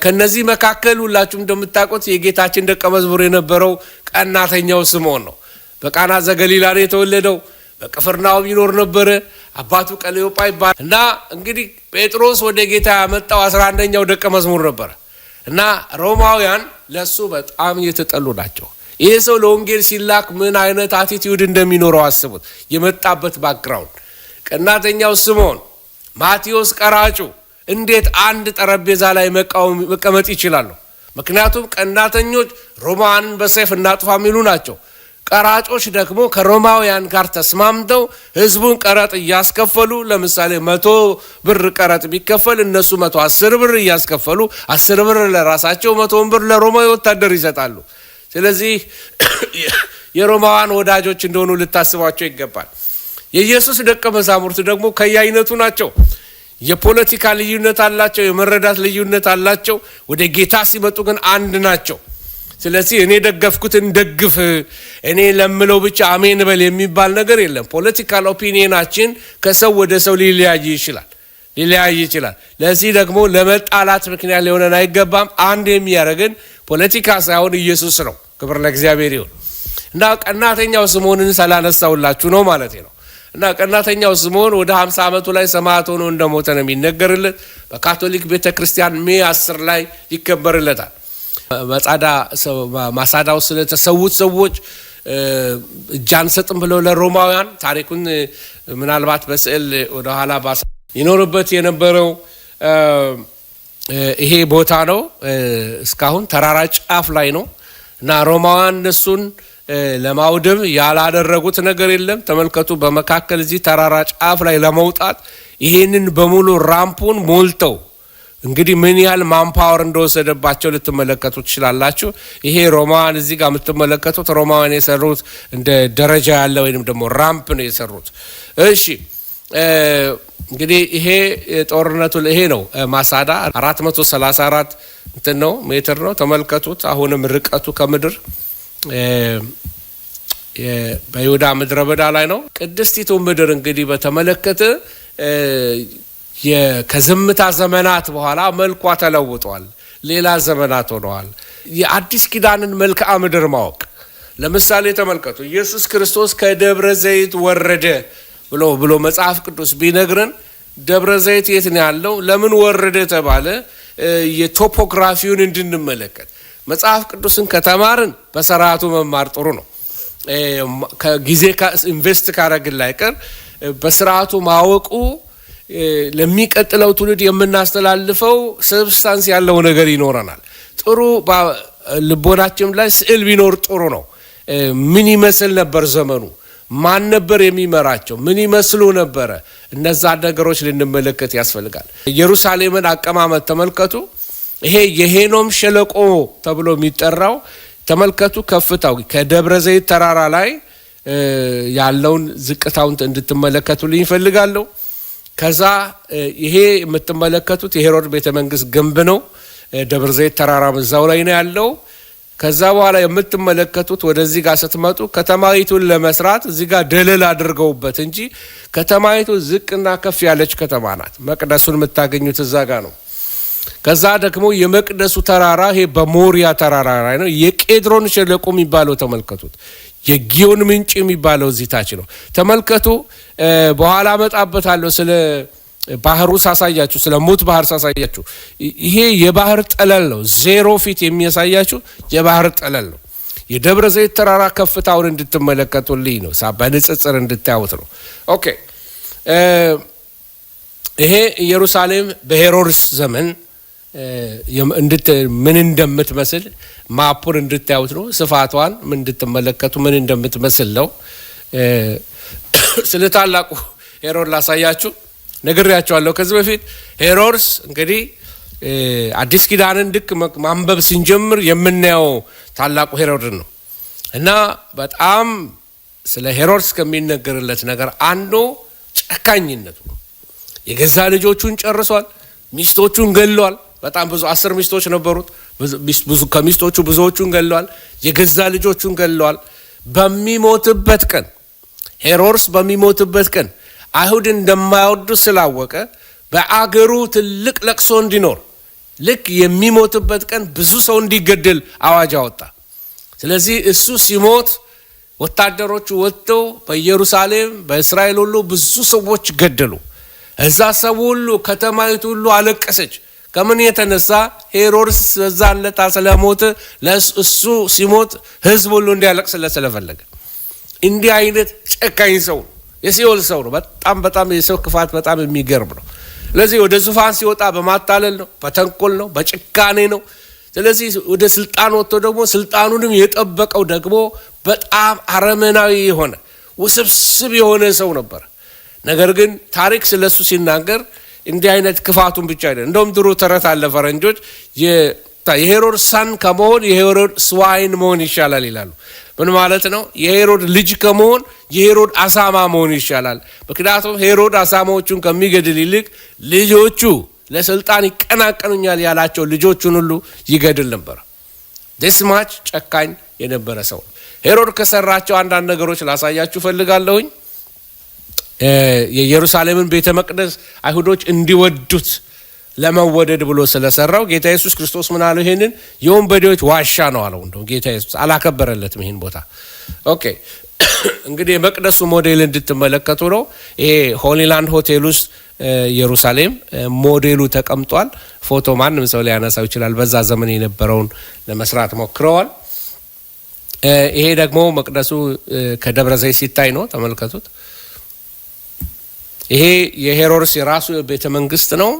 ከነዚህ መካከል ሁላችሁም እንደምታውቁት የጌታችን ደቀ መዝሙር የነበረው ቀናተኛው ስምዖን ነው። በቃና ዘገሊላ ነው የተወለደው። በቅፍርናሆም ይኖር ነበረ። አባቱ ቀለዮጳ ይባላል። እና እንግዲህ ጴጥሮስ ወደ ጌታ ያመጣው 11ኛው ደቀ መዝሙር ነበረ። እና ሮማውያን ለሱ በጣም የተጠሉ ናቸው። ይህ ሰው ለወንጌል ሲላክ ምን አይነት አቲቲዩድ እንደሚኖረው አስቡት። የመጣበት ባክግራውንድ። ቀናተኛው ስምዖን፣ ማቴዎስ ቀራጩ እንዴት አንድ ጠረጴዛ ላይ መቀመጥ ይችላሉ? ምክንያቱም ቀናተኞች ሮማውያንን በሰይፍ እናጥፋ የሚሉ ናቸው። ቀራጮች ደግሞ ከሮማውያን ጋር ተስማምተው ህዝቡን ቀረጥ እያስከፈሉ ለምሳሌ 100 ብር ቀረጥ ቢከፈል እነሱ 110 ብር እያስከፈሉ 10 ብር ለራሳቸው 100 ብር ለሮማዊ ወታደር ይሰጣሉ። ስለዚህ የሮማውያን ወዳጆች እንደሆኑ ልታስቧቸው ይገባል። የኢየሱስ ደቀ መዛሙርት ደግሞ ከየአይነቱ ናቸው። የፖለቲካ ልዩነት አላቸው፣ የመረዳት ልዩነት አላቸው። ወደ ጌታ ሲመጡ ግን አንድ ናቸው። ስለዚህ እኔ ደገፍኩትን ደግፍ፣ እኔ ለምለው ብቻ አሜን በል የሚባል ነገር የለም። ፖለቲካል ኦፒኒየናችን ከሰው ወደ ሰው ሊለያይ ይችላል። ለዚህ ደግሞ ለመጣላት ምክንያት ሊሆነን አይገባም። አንድ የሚያደርገን ፖለቲካ ሳይሆን ኢየሱስ ነው። ክብር ለእግዚአብሔር ይሁን እና ቀናተኛው ስምዖንን ስላነሳውላችሁ ነው ማለት ነው። እና ቀናተኛው ስምዖን ወደ 50 ዓመቱ ላይ ሰማዕት ሆኖ እንደሞተ ነው የሚነገርለት። በካቶሊክ ቤተክርስቲያን ሜይ 10 ላይ ይከበርለታል። ማሳዳው ስለተሰዉት ሰዎች እጅ አንሰጥም ብለው ለሮማውያን ታሪኩን ምናልባት በስዕል ወደ ኋላ ይኖርበት የነበረው ይሄ ቦታ ነው። እስካሁን ተራራ ጫፍ ላይ ነው እና ሮማውያን እነሱን ለማውደም ያላደረጉት ነገር የለም። ተመልከቱ፣ በመካከል እዚህ ተራራ ጫፍ ላይ ለመውጣት ይሄንን በሙሉ ራምፑን ሞልተው እንግዲህ ምን ያህል ማንፓወር እንደወሰደባቸው ልትመለከቱ ትችላላችሁ። ይሄ ሮማውያን እዚህ ጋር የምትመለከቱት ሮማውያን የሰሩት እንደ ደረጃ ያለ ወይንም ደግሞ ራምፕ ነው የሰሩት። እሺ እንግዲህ ይሄ ጦርነቱ ይሄ ነው። ማሳዳ 434 እንትን ነው ሜትር ነው። ተመልከቱት። አሁንም ርቀቱ ከምድር በይሁዳ ምድረ በዳ ላይ ነው። ቅድስቲቱ ምድር እንግዲህ በተመለከተ ከዝምታ ዘመናት በኋላ መልኳ ተለውጧል። ሌላ ዘመናት ሆነዋል። የአዲስ ኪዳንን መልክዓ ምድር ማወቅ ለምሳሌ ተመልከቱ። ኢየሱስ ክርስቶስ ከደብረ ዘይት ወረደ ብሎ መጽሐፍ ቅዱስ ቢነግረን ደብረ ዘይት የት ነው ያለው? ለምን ወረደ ተባለ? የቶፖግራፊውን እንድንመለከት መጽሐፍ ቅዱስን ከተማርን በስርዓቱ መማር ጥሩ ነው። ከጊዜ ኢንቨስት ካረግን ላይቀር በስርዓቱ ማወቁ ለሚቀጥለው ትውልድ የምናስተላልፈው ሰብስታንስ ያለው ነገር ይኖረናል። ጥሩ ልቦናችን ላይ ስዕል ቢኖር ጥሩ ነው። ምን ይመስል ነበር ዘመኑ? ማን ነበር የሚመራቸው? ምን ይመስሉ ነበረ? እነዛ ነገሮች ልንመለከት ያስፈልጋል። ኢየሩሳሌምን አቀማመጥ ተመልከቱ። ይሄ የሄኖም ሸለቆ ተብሎ የሚጠራው ተመልከቱ። ከፍታው ከደብረ ዘይት ተራራ ላይ ያለውን ዝቅታውን እንድትመለከቱልኝ ይፈልጋለሁ። ከዛ ይሄ የምትመለከቱት የሄሮድ ቤተ መንግስት ግንብ ነው። ደብረ ዘይት ተራራ በዛው ላይ ነው ያለው። ከዛ በኋላ የምትመለከቱት ወደዚህ ጋር ስትመጡ ከተማይቱን ለመስራት እዚህ ጋር ደለል አድርገውበት እንጂ ከተማይቱ ዝቅና ከፍ ያለች ከተማ ናት። መቅደሱን የምታገኙት እዛ ጋር ነው። ከዛ ደግሞ የመቅደሱ ተራራ ይሄ በሞሪያ ተራራ ላይ ነው። የቄድሮን ሸለቆ የሚባለው ተመልከቱት። የጊዮን ምንጭ የሚባለው እዚህ ታች ነው። ተመልከቱ። በኋላ መጣበታለሁ ስለ ባህሩ ሳሳያችሁ፣ ስለ ሙት ባህር ሳሳያችሁ። ይሄ የባህር ጠለል ነው። ዜሮ ፊት የሚያሳያችሁ የባህር ጠለል ነው። የደብረ ዘይት ተራራ ከፍታውን እንድትመለከቱልኝ ነው፣ በንጽጽር እንድታዩት ነው። ኦኬ ይሄ ኢየሩሳሌም በሄሮድስ ዘመን ምን እንደምትመስል ማፑን እንድታዩት ነው። ስፋቷን ምን እንድትመለከቱ ምን እንደምትመስል ነው። ስለ ታላቁ ሄሮድ ላሳያችሁ ነግሬያቸዋለሁ ከዚህ በፊት። ሄሮድስ እንግዲህ አዲስ ኪዳንን ልክ ማንበብ ስንጀምር የምናየው ታላቁ ሄሮድን ነው እና በጣም ስለ ሄሮድስ ከሚነገርለት ነገር አንዱ ጨካኝነቱ ነው። የገዛ ልጆቹን ጨርሷል። ሚስቶቹን ገሏል። በጣም ብዙ 10 ሚስቶች ነበሩት። ከሚስቶቹ ብዙዎቹን ገሏል። የገዛ ልጆቹን ገሏል። በሚሞትበት ቀን ሄሮድስ በሚሞትበት ቀን አይሁድ እንደማይወዱ ስላወቀ በአገሩ ትልቅ ለቅሶ እንዲኖር ልክ የሚሞትበት ቀን ብዙ ሰው እንዲገደል አዋጅ አወጣ። ስለዚህ እሱ ሲሞት ወታደሮቹ ወጥተው በኢየሩሳሌም በእስራኤል ሁሉ ብዙ ሰዎች ገደሉ። እዛ ሰው ሁሉ ከተማይቱ ሁሉ አለቀሰች። ከምን የተነሳ? ሄሮድስ በዛ ዕለት ስለሞተ እሱ ሲሞት ህዝብ ሁሉ እንዲያለቅስለት ስለፈለገ። እንዲህ አይነት ጨካኝ ሰው ነው። የሲኦል ሰው ነው። በጣም የሰው ክፋት በጣም የሚገርም ነው። ስለዚህ ወደ ዙፋን ሲወጣ በማታለል ነው፣ በተንኮል ነው፣ በጭካኔ ነው። ስለዚህ ወደ ስልጣን ወጥቶ ደግሞ ስልጣኑንም የጠበቀው ደግሞ በጣም አረመናዊ የሆነ ውስብስብ የሆነ ሰው ነበር። ነገር ግን ታሪክ ስለሱ ሲናገር እንዲህ አይነት ክፋቱን ብቻ አይደለም። እንደውም ድሮ ተረት አለ ፈረንጆች የሄሮድስ ሳን ከመሆን የሄሮድ ስዋይን መሆን ይሻላል ይላሉ። ምን ማለት ነው? የሄሮድ ልጅ ከመሆን የሄሮድ አሳማ መሆን ይሻላል። ምክንያቱም ሄሮድ አሳማዎቹን ከሚገድል ይልቅ ልጆቹ ለስልጣን ይቀናቀኑኛል ያላቸው ልጆቹን ሁሉ ይገድል ነበር። ደስማች ጨካኝ የነበረ ሰው። ሄሮድ ከሰራቸው አንዳንድ ነገሮች ላሳያችሁ ፈልጋለሁኝ። የኢየሩሳሌምን ቤተ መቅደስ አይሁዶች እንዲወዱት ለመወደድ ብሎ ስለሰራው ጌታ ኢየሱስ ክርስቶስ ምን አለው? ይሄንን የወንበዴዎች ዋሻ ነው አለው። እንደው ጌታ ኢየሱስ አላከበረለትም ይሄን ቦታ። ኦኬ እንግዲህ የመቅደሱ ሞዴል እንድትመለከቱ ነው። ይሄ ሆሊላንድ ሆቴል ውስጥ ኢየሩሳሌም ሞዴሉ ተቀምጧል። ፎቶ ማንም ሰው ሊያነሳው ይችላል። በዛ ዘመን የነበረውን ለመስራት ሞክረዋል። ይሄ ደግሞ መቅደሱ ከደብረ ዘይት ሲታይ ነው። ተመልከቱት። ይሄ የሄሮድስ የራሱ ቤተ መንግስት ነው።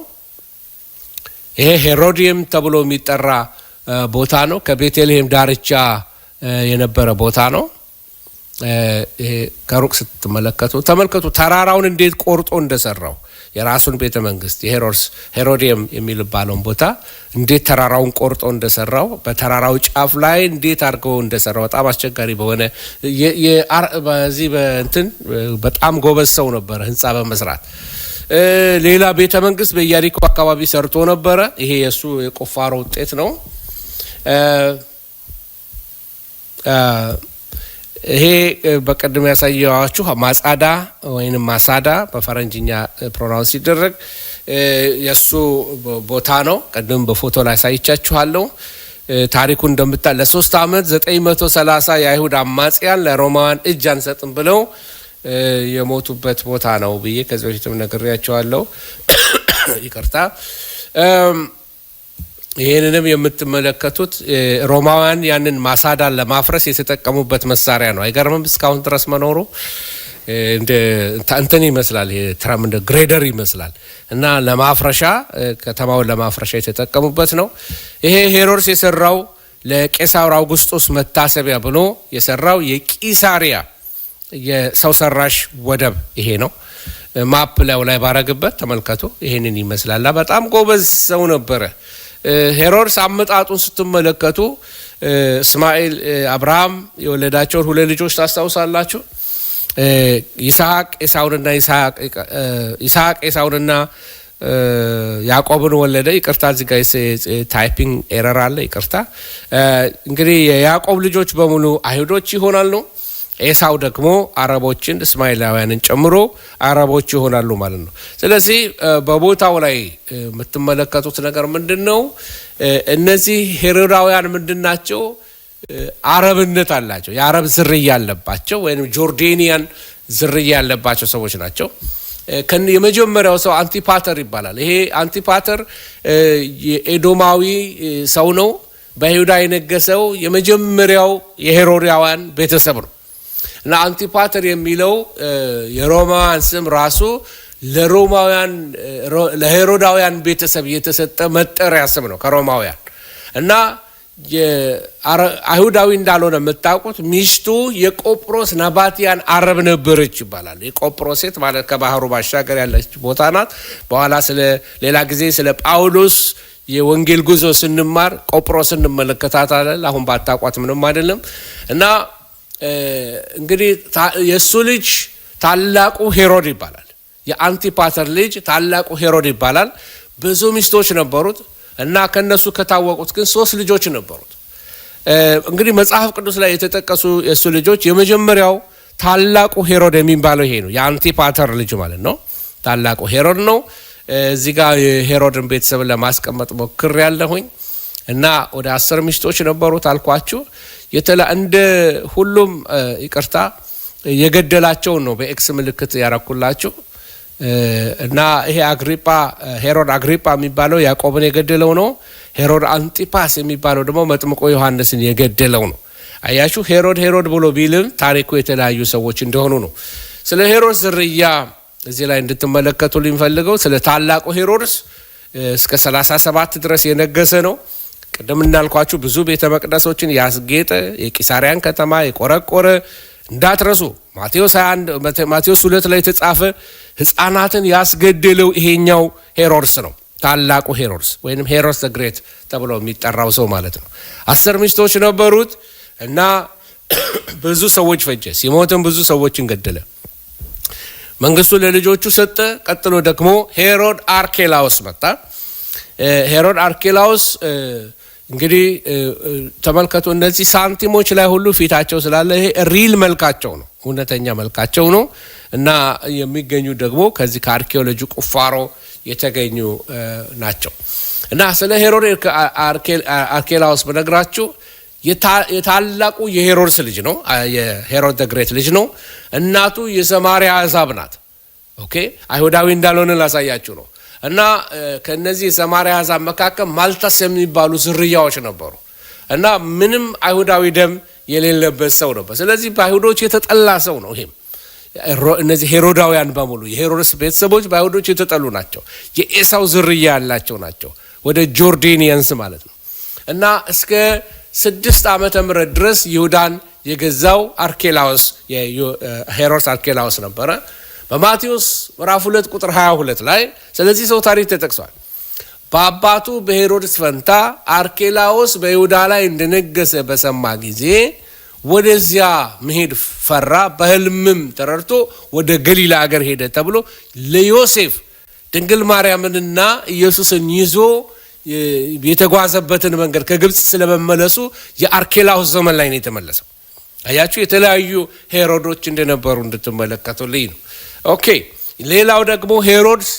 ይሄ ሄሮዲየም ተብሎ የሚጠራ ቦታ ነው። ከቤተልሔም ዳርቻ የነበረ ቦታ ነው። ይሄ ከሩቅ ስትመለከቱ ተመልከቱ ተራራውን እንዴት ቆርጦ እንደሰራው የራሱን ቤተ መንግስት ሄሮዲየም የሚባለውን ቦታ እንዴት ተራራውን ቆርጦ እንደሰራው በተራራው ጫፍ ላይ እንዴት አድርገው እንደሰራው በጣም አስቸጋሪ በሆነ በዚህ በእንትን በጣም ጎበዝ ሰው ነበረ ህንጻ በመስራት። ሌላ ቤተ መንግስት በኢያሪኮ አካባቢ ሰርቶ ነበረ። ይሄ የሱ የቁፋሮ ውጤት ነው። ይሄ በቀደም ያሳየዋችሁ ማጻዳ ወይንም ማሳዳ በፈረንጅኛ ፕሮናንስ ሲደረግ የሱ ቦታ ነው። ቀደም በፎቶ ላይ ሳይቻችኋለሁ። ታሪኩ እንደምታ ለ3 አመት 930 የአይሁድ አማጽያን ለሮማውያን እጅ አንሰጥም ብለው የሞቱበት ቦታ ነው ብዬ ከዚህ በፊትም ነግሬያቸዋለሁ። ይቅርታ። ይሄንንም የምትመለከቱት ሮማውያን ያንን ማሳዳን ለማፍረስ የተጠቀሙበት መሳሪያ ነው። አይገርምም? እስካሁን ድረስ መኖሩ እንትን ይመስላል። ይሄ ትራም እንደ ግሬደር ይመስላል እና ለማፍረሻ ከተማውን ለማፍረሻ የተጠቀሙበት ነው። ይሄ ሄሮድስ የሰራው ለቄሳር አውግስጦስ መታሰቢያ ብሎ የሰራው የቂሳሪያ የሰው ሰራሽ ወደብ ይሄ ነው። ማፕ ላይ ባረግበት ተመልከቱ። ይሄንን ይመስላል። በጣም ጎበዝ ሰው ነበረ። ሄሮድስ አመጣጡን ስትመለከቱ እስማኤል አብርሃም የወለዳቸውን 2 ልጆች ታስታውሳላችሁ። ይስሐቅ ኤሳውንና ያዕቆብን ወለደ። ይቅርታ እዚህ ጋር ታይፒንግ ኤረር አለ። ይቅርታ። እንግዲህ የያዕቆብ ልጆች በሙሉ አይሁዶች ይሆናሉ። ኤሳው ደግሞ አረቦችን እስማኤላውያንን ጨምሮ አረቦች ይሆናሉ ማለት ነው። ስለዚህ በቦታው ላይ የምትመለከቱት ነገር ምንድነው? እነዚህ ሄሮዳውያን ምንድናቸው? አረብነት አላቸው። የአረብ ዝርያ ያለባቸው ወይም ጆርዴኒያን ዝርያ ያለባቸው ሰዎች ናቸው። የመጀመሪያው ሰው አንቲፓተር ይባላል። ይሄ አንቲፓተር የኤዶማዊ ሰው ነው። በይሁዳ የነገሰው የመጀመሪያው የሄሮዳውያን ቤተሰብ ነው። እና አንቲፓተር የሚለው የሮማውያን ስም ራሱ ለሄሮዳውያን ቤተሰብ የተሰጠ መጠሪያ ስም ነው ከሮማውያን። እና አይሁዳዊ እንዳልሆነ የምታውቁት ሚስቱ የቆጵሮስ ናባቲያን አረብ ነበረች ይባላል። የቆጵሮስ ሴት ማለት ከባህሩ ባሻገር ያለች ቦታ ናት። በኋላ ሌላ ጊዜ ስለ ጳውሎስ የወንጌል ጉዞ ስንማር ቆጵሮስ እንመለከታታለን። አሁን ባታቋት ምንም አይደለም። እና እንግዲህ የሱ ልጅ ታላቁ ሄሮድ ይባላል። የአንቲፓተር ልጅ ታላቁ ሄሮድ ይባላል። ብዙ ሚስቶች ነበሩት እና ከነሱ ከታወቁት ግን 3 ልጆች ነበሩት። እንግዲህ መጽሐፍ ቅዱስ ላይ የተጠቀሱ የሱ ልጆች የመጀመሪያው ታላቁ ሄሮድ የሚባለው ይሄ ነው። የአንቲፓተር ልጅ ማለት ነው። ታላቁ ሄሮድ ነው። እዚህ ጋር የሄሮድን ቤተሰብ ለማስቀመጥ ሞክሬያለሁኝ እና ወደ 10 ሚስቶች ነበሩት አልኳችሁ። እንደ ሁሉም ይቅርታ የገደላቸውን ነው በኤክስ ምልክት ያረኩላችሁ። እና ይሄ ሄሮድ አግሪጳ የሚባለው ያዕቆብን የገደለው ነው። ሄሮድ አንቲፓስ የሚባለው ደግሞ መጥምቆ ዮሐንስን የገደለው ነው። አያችሁ፣ ሄሮድ ብሎ ቢልም ታሪኩ የተለያዩ ሰዎች እንደሆኑ ነው። ስለ ሄሮድስ ዝርያ እዚህ ላይ እንድትመለከቱ ልንፈልገው ስለ ታላቁ ሄሮድስ እስከ 37 ድረስ የነገሰ ነው። ቅድም እንዳልኳችሁ ብዙ ቤተ መቅደሶችን ያስጌጠ የቂሳሪያን ከተማ የቆረቆረ እንዳትረሱ ማቴዎስ 2 ላይ የተጻፈ ሕፃናትን ያስገደለው ይሄኛው ሄሮድስ ነው። ታላቁ ሄሮድስ ወይንም ሄሮድስ ዘ ግሬት ተብሎ የሚጠራው ሰው ማለት ነው። 10 ሚስቶች ነበሩት እና ብዙ ሰዎች ፈጀ። ሲሞትም ብዙ ሰዎችን ገደለ። መንግስቱ ለልጆቹ ሰጠ። ቀጥሎ ደግሞ ሄሮድ አርኬላዎስ መጣ። ሄሮድ አርኬላዎስ እንግዲህ ተመልከቱ፣ እነዚህ ሳንቲሞች ላይ ሁሉ ፊታቸው ስላለ ይሄ ሪል መልካቸው ነው፣ እውነተኛ መልካቸው ነው እና የሚገኙ ደግሞ ከዚህ ከአርኪኦሎጂ ቁፋሮ የተገኙ ናቸው። እና ስለ ሄሮድ አርኬላዎስ በነግራችሁ የታላቁ የሄሮድስ ልጅ ነው። የሄሮድ ዘ ግሬት ልጅ ነው። እናቱ የሰማሪያ አሕዛብ ናት። ኦኬ አይሁዳዊ እንዳልሆነ ላሳያችሁ ነው። እና ከነዚህ የሰማሪያ አሕዛብ መካከል ማልታስ የሚባሉ ዝርያዎች ነበሩ እና ምንም አይሁዳዊ ደም የሌለበት ሰው ነበር። ስለዚህ በአይሁዶች የተጠላ ሰው ነው። ይሄም እነዚህ ሄሮዳውያን በሙሉ የሄሮድስ ቤተሰቦች በአይሁዶች የተጠሉ ናቸው። የኤሳው ዝርያ ያላቸው ናቸው፣ ወደ ጆርዴኒየንስ ማለት ነው። እና እስከ 6 ዓመተ ምህረት ድረስ ይሁዳን የገዛው አርኬላዎስ ሄሮድስ አርኬላዎስ ነበረ። በማቴዎስ ምዕራፍ 2 ቁጥር 22 ላይ ስለዚህ ሰው ታሪክ ተጠቅሷል። በአባቱ በሄሮድስ ፈንታ አርኬላዎስ በይሁዳ ላይ እንደነገሰ በሰማ ጊዜ ወደዚያ መሄድ ፈራ፣ በሕልምም ተረድቶ ወደ ገሊላ አገር ሄደ ተብሎ ለዮሴፍ ድንግል ማርያምንና ኢየሱስን ይዞ የተጓዘበትን መንገድ ከግብፅ ስለመመለሱ የአርኬላዎስ ዘመን ላይ ነው የተመለሰው። አያችሁ፣ የተለያዩ ሄሮዶች እንደነበሩ እንድትመለከቱልኝ ነው። ኦኬ ሌላው ደግሞ ሄሮድስ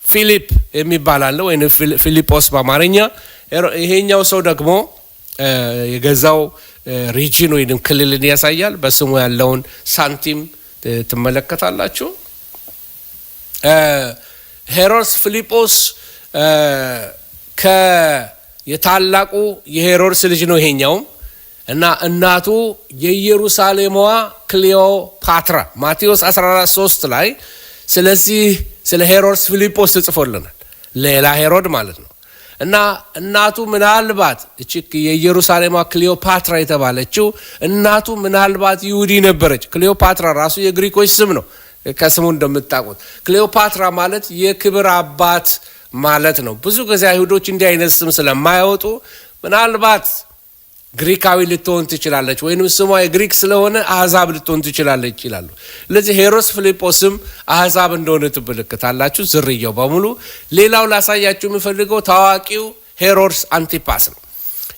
ፊሊፕ የሚባል አለ፣ ወይም ፊሊጶስ በአማርኛ። ይሄኛው ሰው ደግሞ የገዛው ሪጂን ወይም ክልልን ያሳያል። በስሙ ያለውን ሳንቲም ትመለከታላችሁ። ሄሮድስ ፊሊጶስ የታላቁ የሄሮድስ ልጅ ነው ይሄኛውም። እና እናቱ የኢየሩሳሌሟ ክሊዮፓትራ ማቴዎስ 14:3 ላይ ስለዚህ ስለ ሄሮድስ ፊሊጶስ ተጽፎልናል። ሌላ ሄሮድ ማለት ነው። እና እናቱ ምናልባት እቺ የኢየሩሳሌሟ ክሊዮፓትራ የተባለችው እናቱ ምናልባት ይሁዲ ነበረች። ክሊዮፓትራ ራሱ የግሪኮች ስም ነው። ከስሙ እንደምታውቁት ክሊዮፓትራ ማለት የክብር አባት ማለት ነው። ብዙ ጊዜ አይሁዶች እንዲህ አይነት ስም ስለማያወጡ ምናልባት ግሪካዊ ልትሆን ትችላለች፣ ወይንም ስሟ የግሪክ ስለሆነ አሕዛብ ልትሆን ትችላለች ይላሉ። ስለዚህ ሄሮድስ ፊሊጶስም አሕዛብ እንደሆነ ትመለከታላችሁ፣ ዝርያው በሙሉ። ሌላው ላሳያችሁ የምፈልገው ታዋቂው ሄሮድስ አንቲፓስ ነው።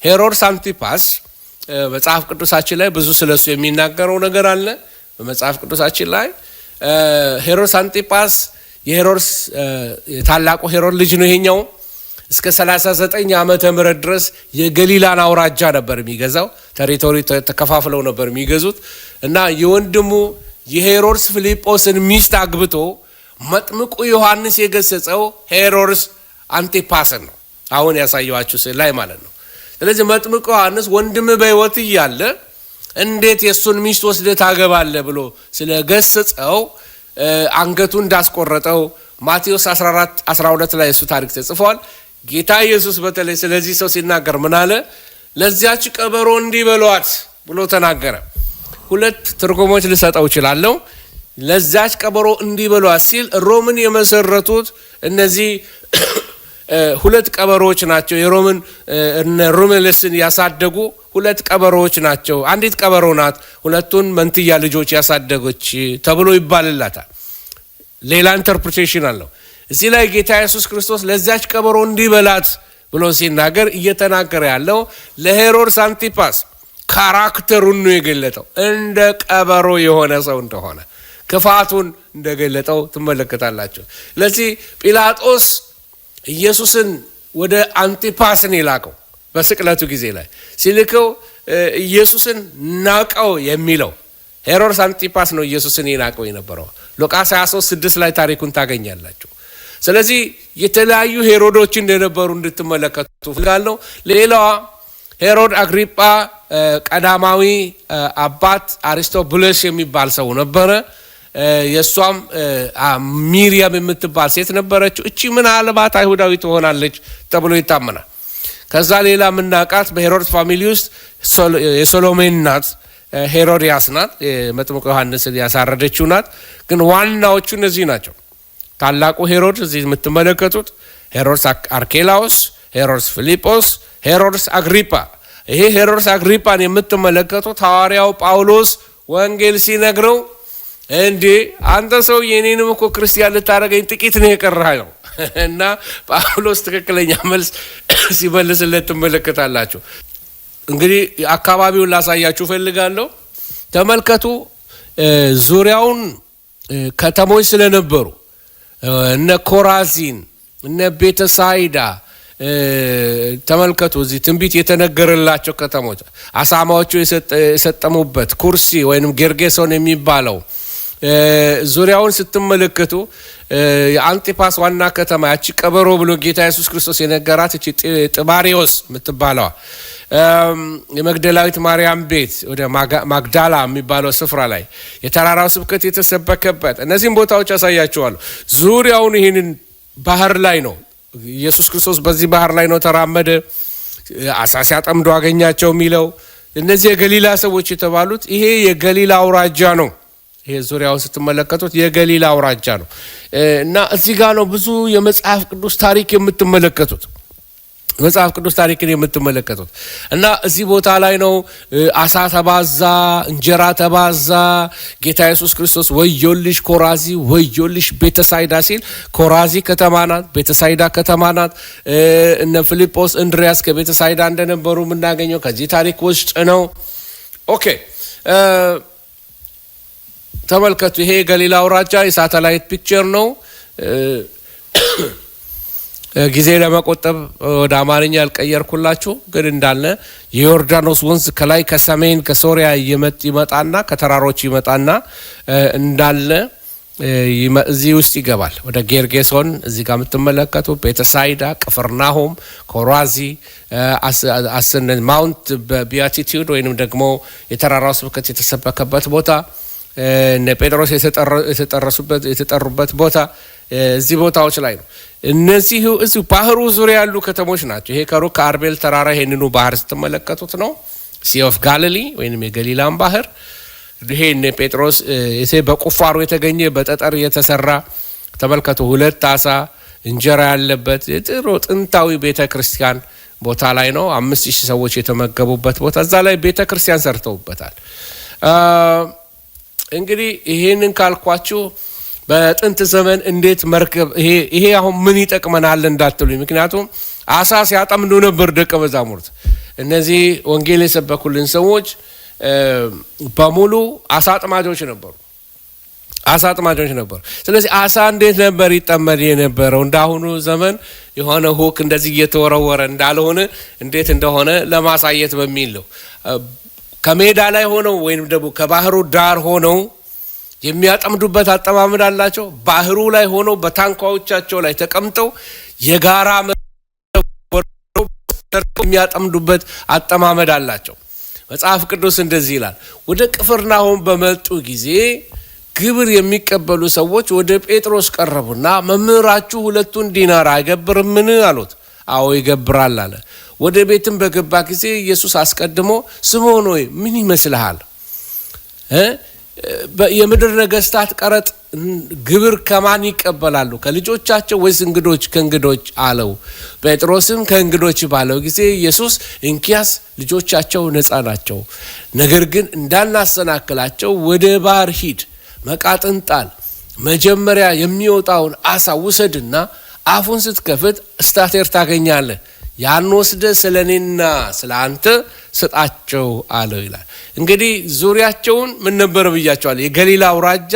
ሄሮድስ አንቲፓስ መጽሐፍ ቅዱሳችን ላይ ብዙ ስለሱ የሚናገረው ነገር አለ። በመጽሐፍ ቅዱሳችን ላይ ሄሮድስ አንቲፓስ የሄሮድስ የታላቁ ሄሮድ ልጅ ነው። ይሄኛው እስከ 39 ዓመተ ምህረት ድረስ የገሊላን አውራጃ ነበር የሚገዛው። ቴሪቶሪ ተከፋፍለው ነበር የሚገዙት እና የወንድሙ የሄሮድስ ፊሊጶስን ሚስት አግብቶ መጥምቁ ዮሐንስ የገሰጸው ሄሮድስ አንቲፓስን ነው፣ አሁን ያሳየዋችሁ ስዕል ላይ ማለት ነው። ስለዚህ መጥምቁ ዮሐንስ ወንድም በሕይወት እያለ እንዴት የእሱን ሚስት ወስደህ ታገባለህ ብሎ ስለገሰጸው አንገቱን እንዳስቆረጠው ማቴዎስ 14:12 ላይ እሱ ታሪክ ተጽፏል። ጌታ ኢየሱስ በተለይ ስለዚህ ሰው ሲናገር ምን አለ? ለዚያች ቀበሮ እንዲህ በሏት ብሎ ተናገረ። 2 ትርጉሞች ልሰጠው እችላለሁ። ለዚያች ቀበሮ እንዲህ በሏት ሲል ሮምን የመሰረቱት እነዚህ 2 ቀበሮዎች ናቸው። የሮምን ሩሜልስን ያሳደጉ 2 ቀበሮዎች ናቸው። አንዲት ቀበሮ ናት 2ቱን መንትያ ልጆች ያሳደገች ተብሎ ይባልላታል። ሌላ ኢንተርፕሪቴሽን አለው። እዚህ ላይ ጌታ ኢየሱስ ክርስቶስ ለዛች ቀበሮ እንዲህ በላት ብሎ ሲናገር እየተናገረ ያለው ለሄሮድስ አንቲፓስ ካራክተሩን ነው የገለጠው። እንደ ቀበሮ የሆነ ሰው እንደሆነ ክፋቱን እንደገለጠው ትመለከታላችሁ። ለዚህ ጲላጦስ ኢየሱስን ወደ አንቲፓስን ይላከው በስቅለቱ ጊዜ ላይ ሲልከው ኢየሱስን ናቀው የሚለው ሄሮድስ አንቲፓስ ነው ኢየሱስን ይናቀው የነበረው። ሉቃስ 23:6 ላይ ታሪኩን ታገኛላችሁ። ስለዚህ የተለያዩ ሄሮዶች እንደነበሩ እንድትመለከቱ ፈልጋለሁ። ሌላዋ ሄሮድ አግሪጳ ቀዳማዊ አባት አሪስቶቡለስ የሚባል ሰው ነበረ። የሷም ሚሪያም የምትባል ሴት ነበረች። እቺ ምናልባት አይሁዳዊ ትሆናለች ተብሎ ይታመናል። ከዛ ሌላ የምናውቃት በሄሮድስ ፋሚሊ ውስጥ የሶሎሜን ናት፣ ሄሮዲያስ ናት፣ መጥምቁ ዮሐንስን ያሳረደችው ናት። ግን ዋናዎቹ እነዚህ ናቸው። ታላቁ ሄሮድስ እዚህ የምትመለከቱት ሄሮድስ አርኬላዎስ፣ ሄሮድስ ፊልጶስ፣ ሄሮድስ አግሪጳ። ይሄ ሄሮድስ አግሪጳን የምትመለከቱት ሐዋርያው ጳውሎስ ወንጌል ሲነግረው እንዴ አንተ ሰው የኔንም እኮ ክርስቲያን ልታደርገኝ ጥቂት ነው የቀረህ ነው። እና ጳውሎስ ትክክለኛ መልስ ሲመልስለት ትመለከታላችሁ። እንግዲህ አካባቢውን ላሳያችሁ ፈልጋለሁ። ተመልከቱ፣ ዙሪያውን ከተሞች ስለነበሩ እነ ኮራዚን፣ እነ ቤተሳይዳ ተመልከቱ። እዚህ ትንቢት የተነገረላቸው ከተሞች አሳማዎቹ የሰጠሙበት ኩርሲ ወይንም ጌርጌሶን የሚባለው ዙሪያውን ስትመለከቱ የአንጢፓስ ዋና ከተማ ያቺ ቀበሮ ብሎ ጌታ ኢየሱስ ክርስቶስ የነገራት እቺ ጥባሪዎስ የምትባለዋ የመግደላዊት ማርያም ቤት ወደ ማግዳላ የሚባለው ስፍራ ላይ የተራራው ስብከት የተሰበከበት እነዚህም ቦታዎች ያሳያቸዋለሁ። ዙሪያውን ይህንን ባህር ላይ ነው ኢየሱስ ክርስቶስ በዚህ ባህር ላይ ነው ተራመደ፣ አሳ ሲያጠምዱ አገኛቸው የሚለው። እነዚህ የገሊላ ሰዎች የተባሉት ይሄ የገሊላ አውራጃ ነው። ይሄ ዙሪያውን ስትመለከቱት የገሊላ አውራጃ ነው እና እዚህ ጋር ነው ብዙ የመጽሐፍ ቅዱስ ታሪክ የምትመለከቱት መጽሐፍ ቅዱስ ታሪክን የምትመለከቱት እና እዚህ ቦታ ላይ ነው አሳ ተባዛ፣ እንጀራ ተባዛ። ጌታ ኢየሱስ ክርስቶስ ወዮልሽ ኮራዚ፣ ወዮልሽ ቤተሳይዳ ሲል ኮራዚ ከተማ ናት፣ ቤተሳይዳ ከተማ ናት። እነ ፊልጶስ እንድሪያስ ከቤተሳይዳ እንደነበሩ የምናገኘው ከዚህ ታሪክ ውስጥ ነው። ኦኬ ተመልከቱ። ይሄ ገሊላ አውራጃ የሳተላይት ፒክቸር ነው። ጊዜ ለመቆጠብ ወደ አማርኛ ያልቀየርኩላችሁ ግን እንዳለ የዮርዳኖስ ወንዝ ከላይ ከሰሜን ከሶሪያ ይመጣና ከተራሮች ይመጣና እንዳለ እዚህ ውስጥ ይገባል ወደ ጌርጌሶን። እዚህ ጋር የምትመለከቱ ቤተሳይዳ፣ ቅፍርናሆም፣ ኮራዚ፣ አስነ ማውንት ቢያቲቲዩድ ወይንም ደግሞ የተራራው ስብከት የተሰበከበት ቦታ፣ እነ ጴጥሮስ የተጠሩበት ቦታ እዚህ ቦታዎች ላይ ነው። እነዚህ እዚሁ ባህሩ ዙሪያ ያሉ ከተሞች ናቸው። ይሄ ከሩቅ ከአርቤል ተራራ ይሄንኑ ባህር ስትመለከቱት ነው ሲ ኦፍ ጋሊሊ ወይንም የገሊላን ባህር። ይሄ እነ ጴጥሮስ በቁፋሮ የተገኘ በጠጠር የተሰራ ተመልከቱ፣ 2 አሳ እንጀራ ያለበት የጥሩ ጥንታዊ ቤተ ክርስቲያን ቦታ ላይ ነው። 5000 ሰዎች የተመገቡበት ቦታ እዛ ላይ ቤተ ክርስቲያን ሰርተውበታል። እንግዲህ ይሄንን ካልኳችሁ በጥንት ዘመን እንዴት መርከብ ይሄ አሁን ምን ይጠቅመናል እንዳትሉኝ፣ ምክንያቱም አሳ ሲያጠምዱ ነበር ደቀ መዛሙርት። እነዚህ ወንጌል የሰበኩልን ሰዎች በሙሉ አሳ አጥማጆች ነበሩ። ስለዚህ አሳ እንዴት ነበር ይጠመድ የነበረው? እንዳሁኑ ዘመን የሆነ ሁክ እንደዚህ እየተወረወረ እንዳልሆነ እንዴት እንደሆነ ለማሳየት በሚል ነው። ከሜዳ ላይ ሆነው ወይም ደግሞ ከባህሩ ዳር ሆነው የሚያጠምዱበት አጠማመድ አላቸው። ባህሩ ላይ ሆነው በታንኳዎቻቸው ላይ ተቀምጠው የጋራ የሚያጠምዱበት አጠማመድ አላቸው። መጽሐፍ ቅዱስ እንደዚህ ይላል፣ ወደ ቅፍርናሆም በመጡ ጊዜ ግብር የሚቀበሉ ሰዎች ወደ ጴጥሮስ ቀረቡና መምህራችሁ 2 ዲናር አይገብርምን አሉት። አዎ ይገብራል አለ። ወደ ቤትም በገባ ጊዜ ኢየሱስ አስቀድሞ ስምዖን ሆይ ምን ይመስልሃል? የምድር ነገስታት ቀረጥ ግብር ከማን ይቀበላሉ? ከልጆቻቸው ወይስ ከእንግዶች አለው። ጴጥሮስም ከእንግዶች ባለው ጊዜ ኢየሱስ እንኪያስ ልጆቻቸው ነፃ ናቸው፣ ነገር ግን እንዳናሰናክላቸው ወደ ባህር ሂድ፣ መቃጥን ጣል፣ መጀመሪያ የሚወጣውን አሳ ውሰድና አፉን ስትከፍት እስታቴር ታገኛለህ፣ ያን ወስደህ ስለ እኔና ስለ አንተ ስጣቸው አለው ይላል። እንግዲህ ዙሪያቸውን ምን ነበር ብያቸዋል? የገሊላ አውራጃ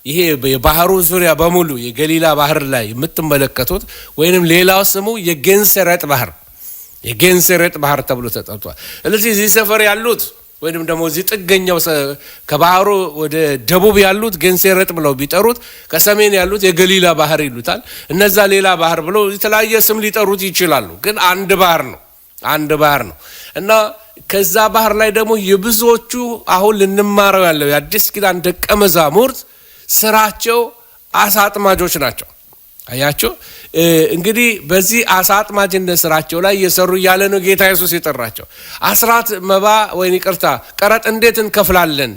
ይሄ የባህሩ ዙሪያ በሙሉ የገሊላ ባህር ላይ የምትመለከቱት ወይንም ሌላው ስሙ የጌንሴሬጥ ባህር ተብሎ ተጠርቷል። ስለዚህ እዚህ ሰፈር ያሉት ወይንም ደግሞ እዚህ ጥገኛው ከባህሩ ወደ ደቡብ ያሉት ጌንሴሬጥ ብለው ቢጠሩት፣ ከሰሜን ያሉት የገሊላ ባህር ይሉታል። እነዛ ሌላ ባህር ብለው የተለያየ ስም ሊጠሩት ይችላሉ፣ ግን አንድ ባህር ነው እና ከዛ ባህር ላይ ደግሞ የብዙዎቹ አሁን ልንማረው ያለው የአዲስ ኪዳን ደቀ መዛሙርት ስራቸው አሳ አጥማጆች ናቸው። አያችሁ እንግዲህ በዚህ አሳ አጥማጅነት ስራቸው ላይ እየሰሩ ያለ ነው ጌታ ኢየሱስ የጠራቸው። አስራት መባ ወይ ይቅርታ ቀረጥ እንዴት እንከፍላለን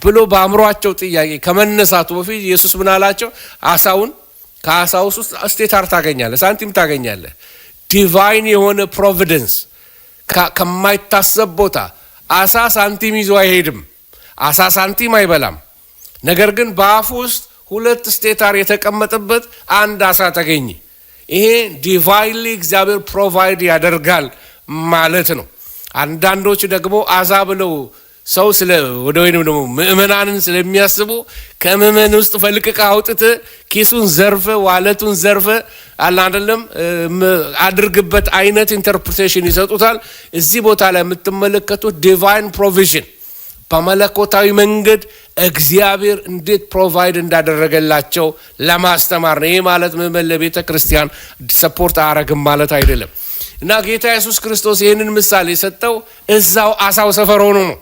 ብሎ በአእምሯቸው ጥያቄ ከመነሳቱ በፊት ኢየሱስ ምን አላቸው? አሳውን ከአሳው ውስጥ ስቴታር ታገኛለህ፣ ሳንቲም ታገኛለህ። ዲቫይን የሆነ ፕሮቪደንስ ከማይታሰብ ቦታ አሳ ሳንቲም ይዞ አይሄድም። አሳ ሳንቲም አይበላም። ነገር ግን በአፉ ውስጥ 2 ስቴታር የተቀመጠበት አንድ አሳ ተገኘ። ይሄ ዲቫይንሊ እግዚአብሔር ፕሮቫይድ ያደርጋል ማለት ነው። አንዳንዶች ደግሞ አዛ ብለው ሰው ስለ ወደ ወይንም ደግሞ ምእመናንን ስለሚያስቡ ከምእመን ውስጥ ፈልቅቃ አውጥተ ኪሱን ዘርፈ ዋለቱን ዘርፈ አይደለም አድርግበት አይነት ኢንተርፕሬቴሽን ይሰጡታል። እዚህ ቦታ ላይ የምትመለከቱት ዲቫይን ፕሮቪዥን በመለኮታዊ መንገድ እግዚአብሔር እንዴት ፕሮቫይድ እንዳደረገላቸው ለማስተማር ነው። ይሄ ማለት ምእመን ለቤተ ክርስቲያን ሰፖርት አያረግም ማለት አይደለም። እና ጌታ ኢየሱስ ክርስቶስ ይህንን ምሳሌ የሰጠው እዛው አሳው ሰፈር ሆኖ ነው።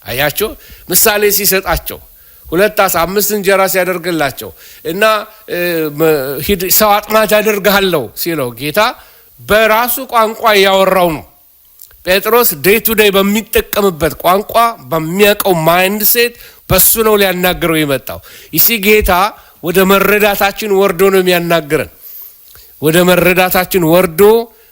አያችሁ ምሳሌ ሲሰጣቸው 2 አሳ 5 እንጀራ ሲያደርግላቸው እና ሰው አጥማጅ አደርግሃለሁ ሲለው ጌታ በራሱ ቋንቋ ያወራው ነው። ጴጥሮስ ዴይ ቱ ዴይ በሚጠቀምበት ቋንቋ በሚያውቀው ማይንድ ሴት በሱ ነው ሊያናግረው የመጣው። ይሲ ጌታ ወደ መረዳታችን ወርዶ ነው የሚያናግረን። ወደ መረዳታችን ወርዶ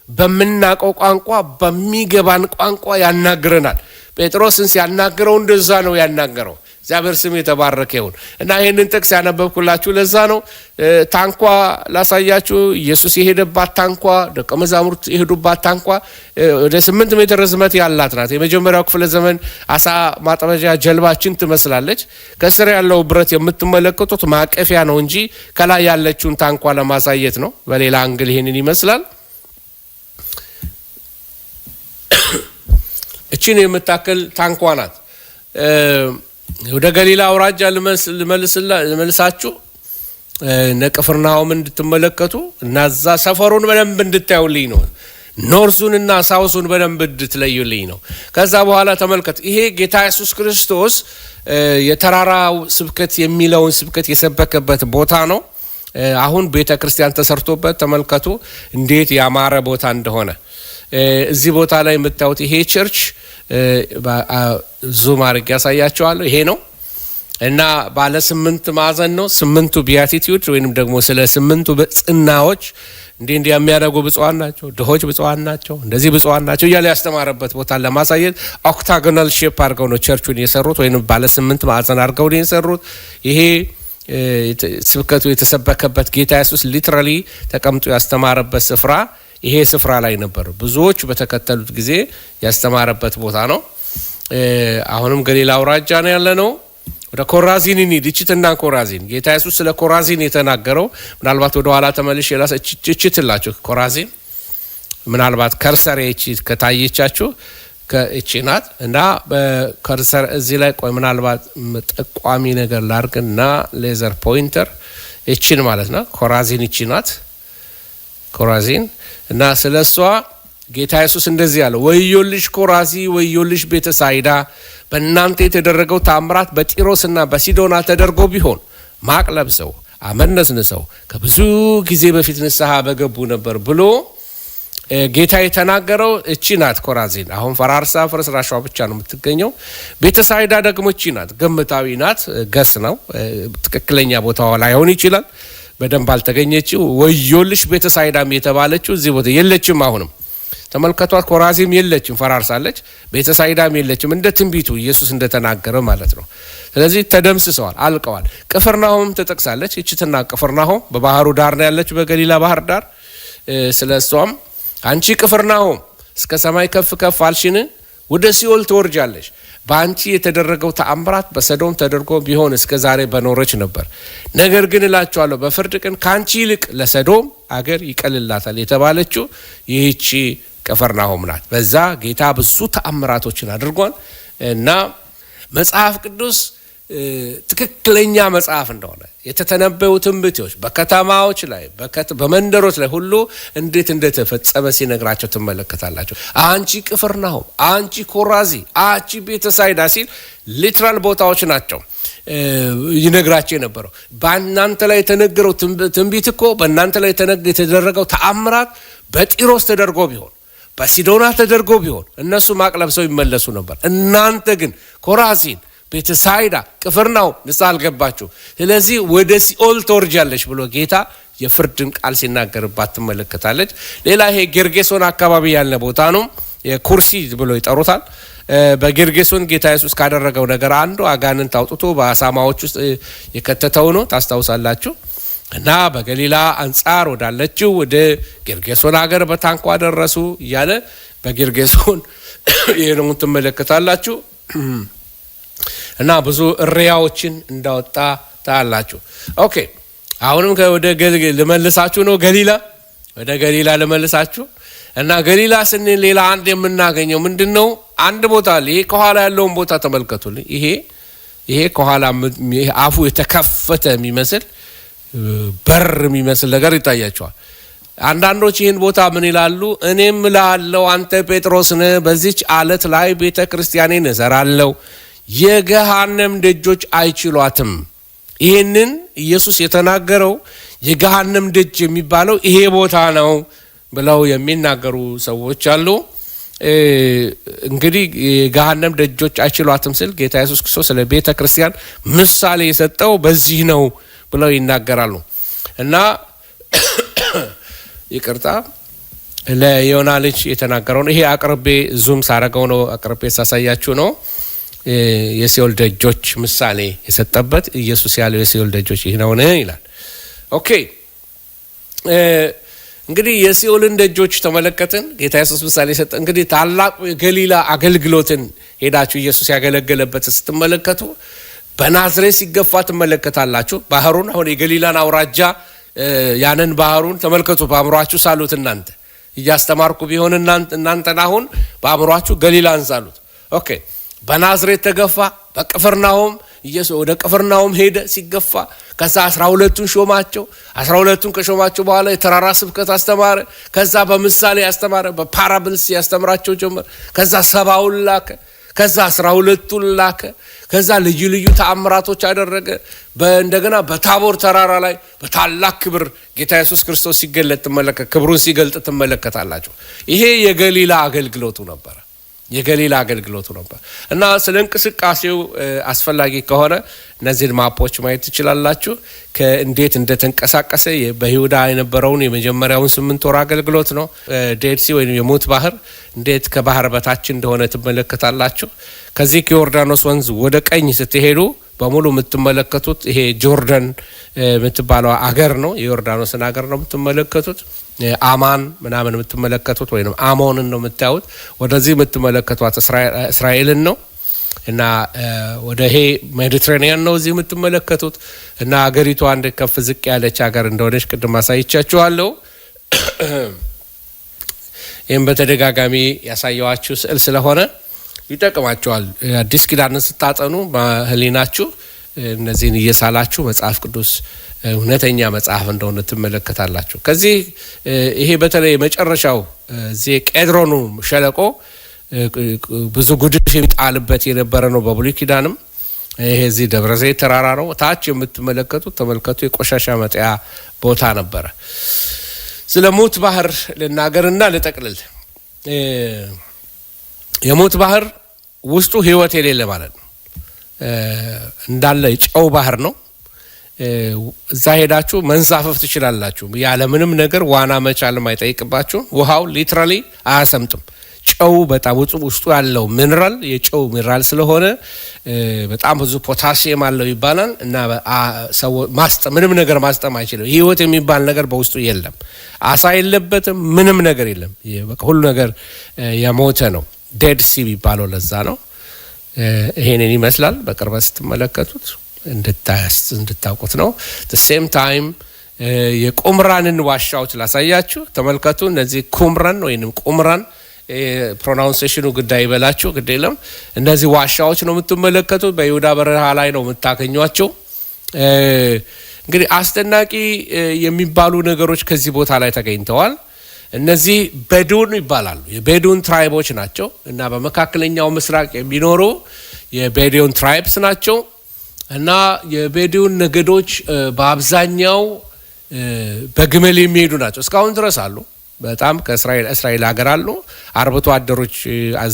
በምናውቀው ቋንቋ በሚገባን ቋንቋ ያናግረናል። ጴጥሮስን ሲያናግረው እንደዛ ነው ያናገረው። እግዚአብሔር ስም የተባረከ ይሁን። እና ይሄንን ጥቅስ ያነበብኩላችሁ ለዛ ነው። ታንኳ ላሳያችሁ። ኢየሱስ የሄደባት ታንኳ፣ ደቀ መዛሙርት የሄዱባት ታንኳ ወደ 8 ሜትር ርዝመት ያላት ናት። የመጀመሪያው ክፍለ ዘመን አሳ ማጥመጃ ጀልባችን ትመስላለች። ከስር ያለው ብረት የምትመለከቱት ማቀፊያ ነው እንጂ ከላይ ያለችውን ታንኳ ለማሳየት ነው። በሌላ አንግል ይሄንን ይመስላል። እቺን የምታክል ታንኳ ናት። ወደ ገሊላ አውራጃ ልመልሳችሁ ነቅፍርናሆም እንድትመለከቱ እና እዛ ሰፈሩን በደንብ እንድታዩልኝ ነው። ኖርዙንና ሳውሱን በደንብ እንድትለዩልኝ ነው። ከዛ በኋላ ተመልከቱ። ይሄ ጌታ ኢየሱስ ክርስቶስ የተራራው ስብከት የሚለውን ስብከት የሰበከበት ቦታ ነው። አሁን ቤተ ክርስቲያን ተሰርቶበት ተመልከቱ እንዴት ያማረ ቦታ እንደሆነ። እዚህ ቦታ ላይ የምታዩት ይሄ ቸርች ዙም አድርጌ ያሳያቸዋለሁ። ይሄ ነው እና ባለ 8 ማዕዘን ነው። 8ቱ ቢያቲቲዩድ ወይንም ደግሞ ስለ 8ቱ ጽናዎች እንዲህ የሚያደርጉ ብፁዓን ናቸው፣ ድሆች ብፁዓን ናቸው፣ እንደዚህ ብፁዓን ናቸው እያለ ያስተማረበት ቦታ ለማሳየት ኦክታጎናል ሼፕ አድርገው ነው ቸርቹን የሰሩት፣ ወይንም ባለ 8 ማዕዘን አድርገው ነው የሰሩት። ይሄ ስብከቱ የተሰበከበት ጌታ ኢየሱስ ሊትራሊ ተቀምጦ ያስተማረበት ስፍራ ይሄ ስፍራ ላይ ነበር። ብዙዎች በተከተሉት ጊዜ ያስተማረበት ቦታ ነው። አሁንም ገሊላ አውራጃ ነው ያለ ነው። ወደ ኮራዚን እንሂድ። እችትና ኮራዚን ጌታ ኢየሱስ ስለ ኮራዚን የተናገረው ምናልባት ወደ ኋላ ተመልሼ እችትላችሁ። ኮራዚን ምናልባት ከርሰር እቺ ከታየቻችሁ ከእቺ ናት እና በከርሰር እዚህ ላይ ቆይ ምናልባት ጠቋሚ ነገር ላርግና ሌዘር ፖይንተር እቺን ማለት ነው። ኮራዚን እቺ ናት ኮራዚን እና ስለሷ ጌታ ኢየሱስ እንደዚህ ያለው ወዮልሽ ኮራዚ፣ ወዮልሽ ቤተሳይዳ፣ በእናንተ የተደረገው ታምራት በጢሮስና በሲዶና ተደርጎ ቢሆን ማቅ ለብሰው አመድ ነስንሰው ከብዙ ጊዜ በፊት ንስሐ በገቡ ነበር ብሎ ጌታ የተናገረው እቺ ናት ኮራዚን። አሁን ፈራርሳ ፍርስራሿ ብቻ ነው የምትገኘው። ቤተሳይዳ ደግሞ እቺ ናት። ገምታዊ ናት፣ ገስ ነው። ትክክለኛ ቦታዋ ላይሆን ይችላል፣ በደንብ አልተገኘችው። ወዮልሽ ቤተሳይዳም የተባለችው እዚህ ቦታ የለችም። አሁንም ተመልከቷት። ኮራዚም የለችም፣ ፈራርሳለች። ቤተሳይዳም የለችም፣ እንደ ትንቢቱ ኢየሱስ እንደተናገረ ማለት ነው። ስለዚህ ተደምስሰዋል፣ አልቀዋል። ቅፍርናሆም ተጠቅሳለች። እችትና ቅፍርናሆም በባህሩ ዳር ነው ያለች፣ በገሊላ ባህር ዳር። ስለሷም አንቺ ቅፍርናሆም እስከ ሰማይ ከፍ ከፍ አልሽን? ወደ ሲኦል ትወርጃለሽ። በአንቺ የተደረገው ተአምራት በሰዶም ተደርጎ ቢሆን እስከ ዛሬ በኖረች ነበር። ነገር ግን እላችኋለሁ በፍርድ ቀን ከአንቺ ይልቅ ለሰዶም አገር ይቀልላታል የተባለችው ይህቺ ቅፍርናሆም ናት። በዛ ጌታ ብዙ ተአምራቶችን አድርጓል እና መጽሐፍ ቅዱስ ትክክለኛ መጽሐፍ እንደሆነ የተተነበዩ ትንቢቶች በከተማዎች ላይ በመንደሮች ላይ ሁሉ እንዴት እንደተፈጸመ ሲነግራቸው ትመለከታላችሁ። አንቺ ቅፍርናሆም፣ አንቺ ኮራዚ፣ አንቺ ቤተሳይዳ ሲል ሊትራል ቦታዎች ናቸው። ይነግራቸው የነበረው። በእናንተ ላይ የተነገረው ትንቢት እኮ በእናንተ ላይ የተደረገው ተአምራት በጢሮስ ተደርጎ ቢሆን በሲዶና ተደርጎ ቢሆን እነሱ ማቅ ለብሰው ይመለሱ ነበር። እናንተ ግን ኮራዚን፣ ቤተሳይዳ፣ ቅፍርናሆም ንስሐ አልገባችሁ፣ ስለዚህ ወደ ሲኦል ትወርጃለሽ ብሎ ጌታ የፍርድን ቃል ሲናገርባት ትመለከታለች። ሌላ ይሄ ጌርጌሶን አካባቢ ያለ ቦታ ነው። የኩርሲ ብሎ ይጠሩታል። በጌርጌሶን ጌታ ኢየሱስ ካደረገው ነገር አንዱ አጋንንት አውጥቶ በአሳማዎች ውስጥ የከተተው ነው፣ ታስታውሳላችሁ። እና በገሊላ አንጻር ወዳለችው ወደ ጌርጌሶን ሀገር በታንኳ ደረሱ እያለ በጌርጌሶን ይሄንን ትመለከታላችሁ። እና ብዙ እሪያዎችን እንዳወጣ ታያላችሁ። ኦኬ አሁንም ወደ ልመልሳችሁ ነው ገሊላ፣ ወደ ገሊላ ልመልሳችሁ እና ገሊላ ስንል ሌላ አንድ የምናገኘው ምንድነው? አንድ ቦታ አለ። ይሄ ከኋላ ያለውን ቦታ ተመልከቱልኝ። ይሄ ከኋላ አፉ የተከፈተ የሚመስል በር የሚመስል ነገር ይታያቸዋል። አንዳንዶች ይህን ቦታ ምን ይላሉ? እኔም እልሃለሁ አንተ ጴጥሮስ ነህ፣ በዚች አለት ላይ ቤተ ክርስቲያኔን እሰራለሁ፣ የገሃነም ደጆች አይችሏትም። ይህንን ኢየሱስ የተናገረው የገሃነም ደጅ የሚባለው ይሄ ቦታ ነው ብለው የሚናገሩ ሰዎች አሉ። እንግዲህ የገሃነም ደጆች አይችሏትም ሲል ጌታ ኢየሱስ ክርስቶስ ስለ ቤተ ክርስቲያን ምሳሌ የሰጠው በዚህ ነው ብለው ይናገራሉ። እና ይቅርታ ለዮና ልጅ የተናገረው ነው። ይሄ አቅርቤ ዙም ሳረገው ነው፣ አቅርቤ ሳሳያችሁ ነው። የሲኦል ደጆች ምሳሌ የሰጠበት ኢየሱስ ያለው የሲኦል ደጆች ይህ ነው ይላል። ኦኬ እንግዲህ የሲኦልን ደጆች ተመለከትን። ጌታ ኢየሱስ ምሳሌ ሰጠ። እንግዲህ ታላቁ የገሊላ አገልግሎትን ሄዳችሁ ኢየሱስ ያገለገለበት ስትመለከቱ በናዝሬት ሲገፋ ትመለከታላችሁ። ባህሩን አሁን የገሊላን አውራጃ ያንን ባህሩን ተመልከቱ በአእምሯችሁ ሳሉት። እናንተ እያስተማርኩ ቢሆን እናንተን አሁን በአእምሯችሁ ገሊላን ሳሉት። ኦኬ በናዝሬት ተገፋ። በቅፍርናሆም ኢየሱስ ወደ ቅፍርናሆም ሄደ ሲገፋ። ከዛ 12ቱን ሾማቸው። 12ቱን ከሾማቸው በኋላ የተራራ ስብከት አስተማረ። ከዛ በምሳሌ ያስተማረ፣ በፓራብልስ ያስተምራቸው ጀመር። ከዛ 70ውን ላከ። ከዛ 12ቱን ላከ። ከዛ ልዩ ልዩ ተአምራቶች አደረገ። እንደገና በታቦር ተራራ ላይ በታላቅ ክብር ጌታ ኢየሱስ ክርስቶስ ሲገለጥ ክብሩን ሲገልጥ ትመለከታላችሁ። ይሄ የገሊላ አገልግሎቱ ነበር። የገሊላ አገልግሎቱ ነበር እና ስለ እንቅስቃሴው አስፈላጊ ከሆነ እነዚህን ማፖች ማየት ትችላላችሁ። ከእንዴት እንደተንቀሳቀሰ በይሁዳ የነበረውን የመጀመሪያውን 8 ወር አገልግሎት ነው። ዴድ ሲ ወይም የሞት ባህር እንዴት ከባህር በታች እንደሆነ ትመለከታላችሁ። ከዚህ ከዮርዳኖስ ወንዝ ወደ ቀኝ ስትሄዱ በሙሉ የምትመለከቱት ይሄ ጆርዳን የምትባለው አገር ነው። የዮርዳኖስን አገር ነው የምትመለከቱት። አማን ምናምን የምትመለከቱት ወይም አሞንን ነው የምታዩት። ወደዚህ የምትመለከቷት እስራኤልን ነው እና ወደ ይሄ ሜዲትሬኒያን ነው እዚህ የምትመለከቱት። እና አገሪቷ አንድ ከፍ ዝቅ ያለች ሀገር እንደሆነች ቅድም አሳይቻችኋለሁ። ይህም በተደጋጋሚ ያሳየዋችሁ ስዕል ስለሆነ ይጠቅማችኋል። አዲስ ኪዳንን ስታጠኑ በህሊናችሁ እነዚህን እየሳላችሁ መጽሐፍ ቅዱስ እውነተኛ መጽሐፍ እንደሆነ ትመለከታላችሁ። ከዚህ ይሄ በተለይ መጨረሻው እዚህ ቄድሮኑ ሸለቆ ብዙ ጉድፍ የሚጣልበት የነበረ ነው በብሉይ ኪዳንም። ይሄ እዚህ ደብረ ዘይት ተራራ ነው። ታች የምትመለከቱት ተመልከቱ፣ የቆሻሻ መጣያ ቦታ ነበረ። ስለ ሞት ባህር ልናገርና ልጠቅልል። የሞት ባህር ውስጡ ህይወት የሌለ ማለት ነው። እንዳለ የጨው ባህር ነው። እዛ ሄዳችሁ መንሳፈፍ ትችላላችሁ። ያለ ምንም ነገር ዋና መቻልም አይጠይቅባችሁ። ውሃው ሊትራሊ አያሰምጥም። ጨው በጣም ውስጡ ያለው ሚነራል የጨው ሚነራል ስለሆነ በጣም ብዙ ፖታሲየም አለው ይባላል እና ሰው ምንም ነገር ማስጠም አይችልም። ህይወት የሚባል ነገር በውስጡ የለም። አሳ የለበትም። ምንም ነገር የለም። በቃ ሁሉ ነገር የሞተ ነው። ዴድ ሲ የሚባለው ለዛ ነው። ይሄንን ይመስላል በቅርበት ስትመለከቱት እንድታውቁት ነው። ሴም ታይም የቁምራንን ዋሻዎች ላሳያችሁ። ተመልከቱ። እነዚህ ኩምራን ወይንም ቁምራን ፕሮናውንሴሽኑ ጉዳይ ይበላችሁ ግድ የለም። እነዚህ ዋሻዎች ነው የምትመለከቱት። በይሁዳ በረሃ ላይ ነው የምታገኟቸው። እንግዲህ አስደናቂ የሚባሉ ነገሮች ከዚህ ቦታ ላይ ተገኝተዋል። እነዚህ ቤዱን ይባላሉ። የቤዱን ትራይቦች ናቸው እና በመካከለኛው ምስራቅ የሚኖሩ የቤዱን ትራይብስ ናቸው እና የቤዱን ነገዶች በአብዛኛው በግመል የሚሄዱ ናቸው። እስካሁን ድረስ አሉ። በጣም ከእስራኤል ሀገር አሉ። አርብቶ አደሮች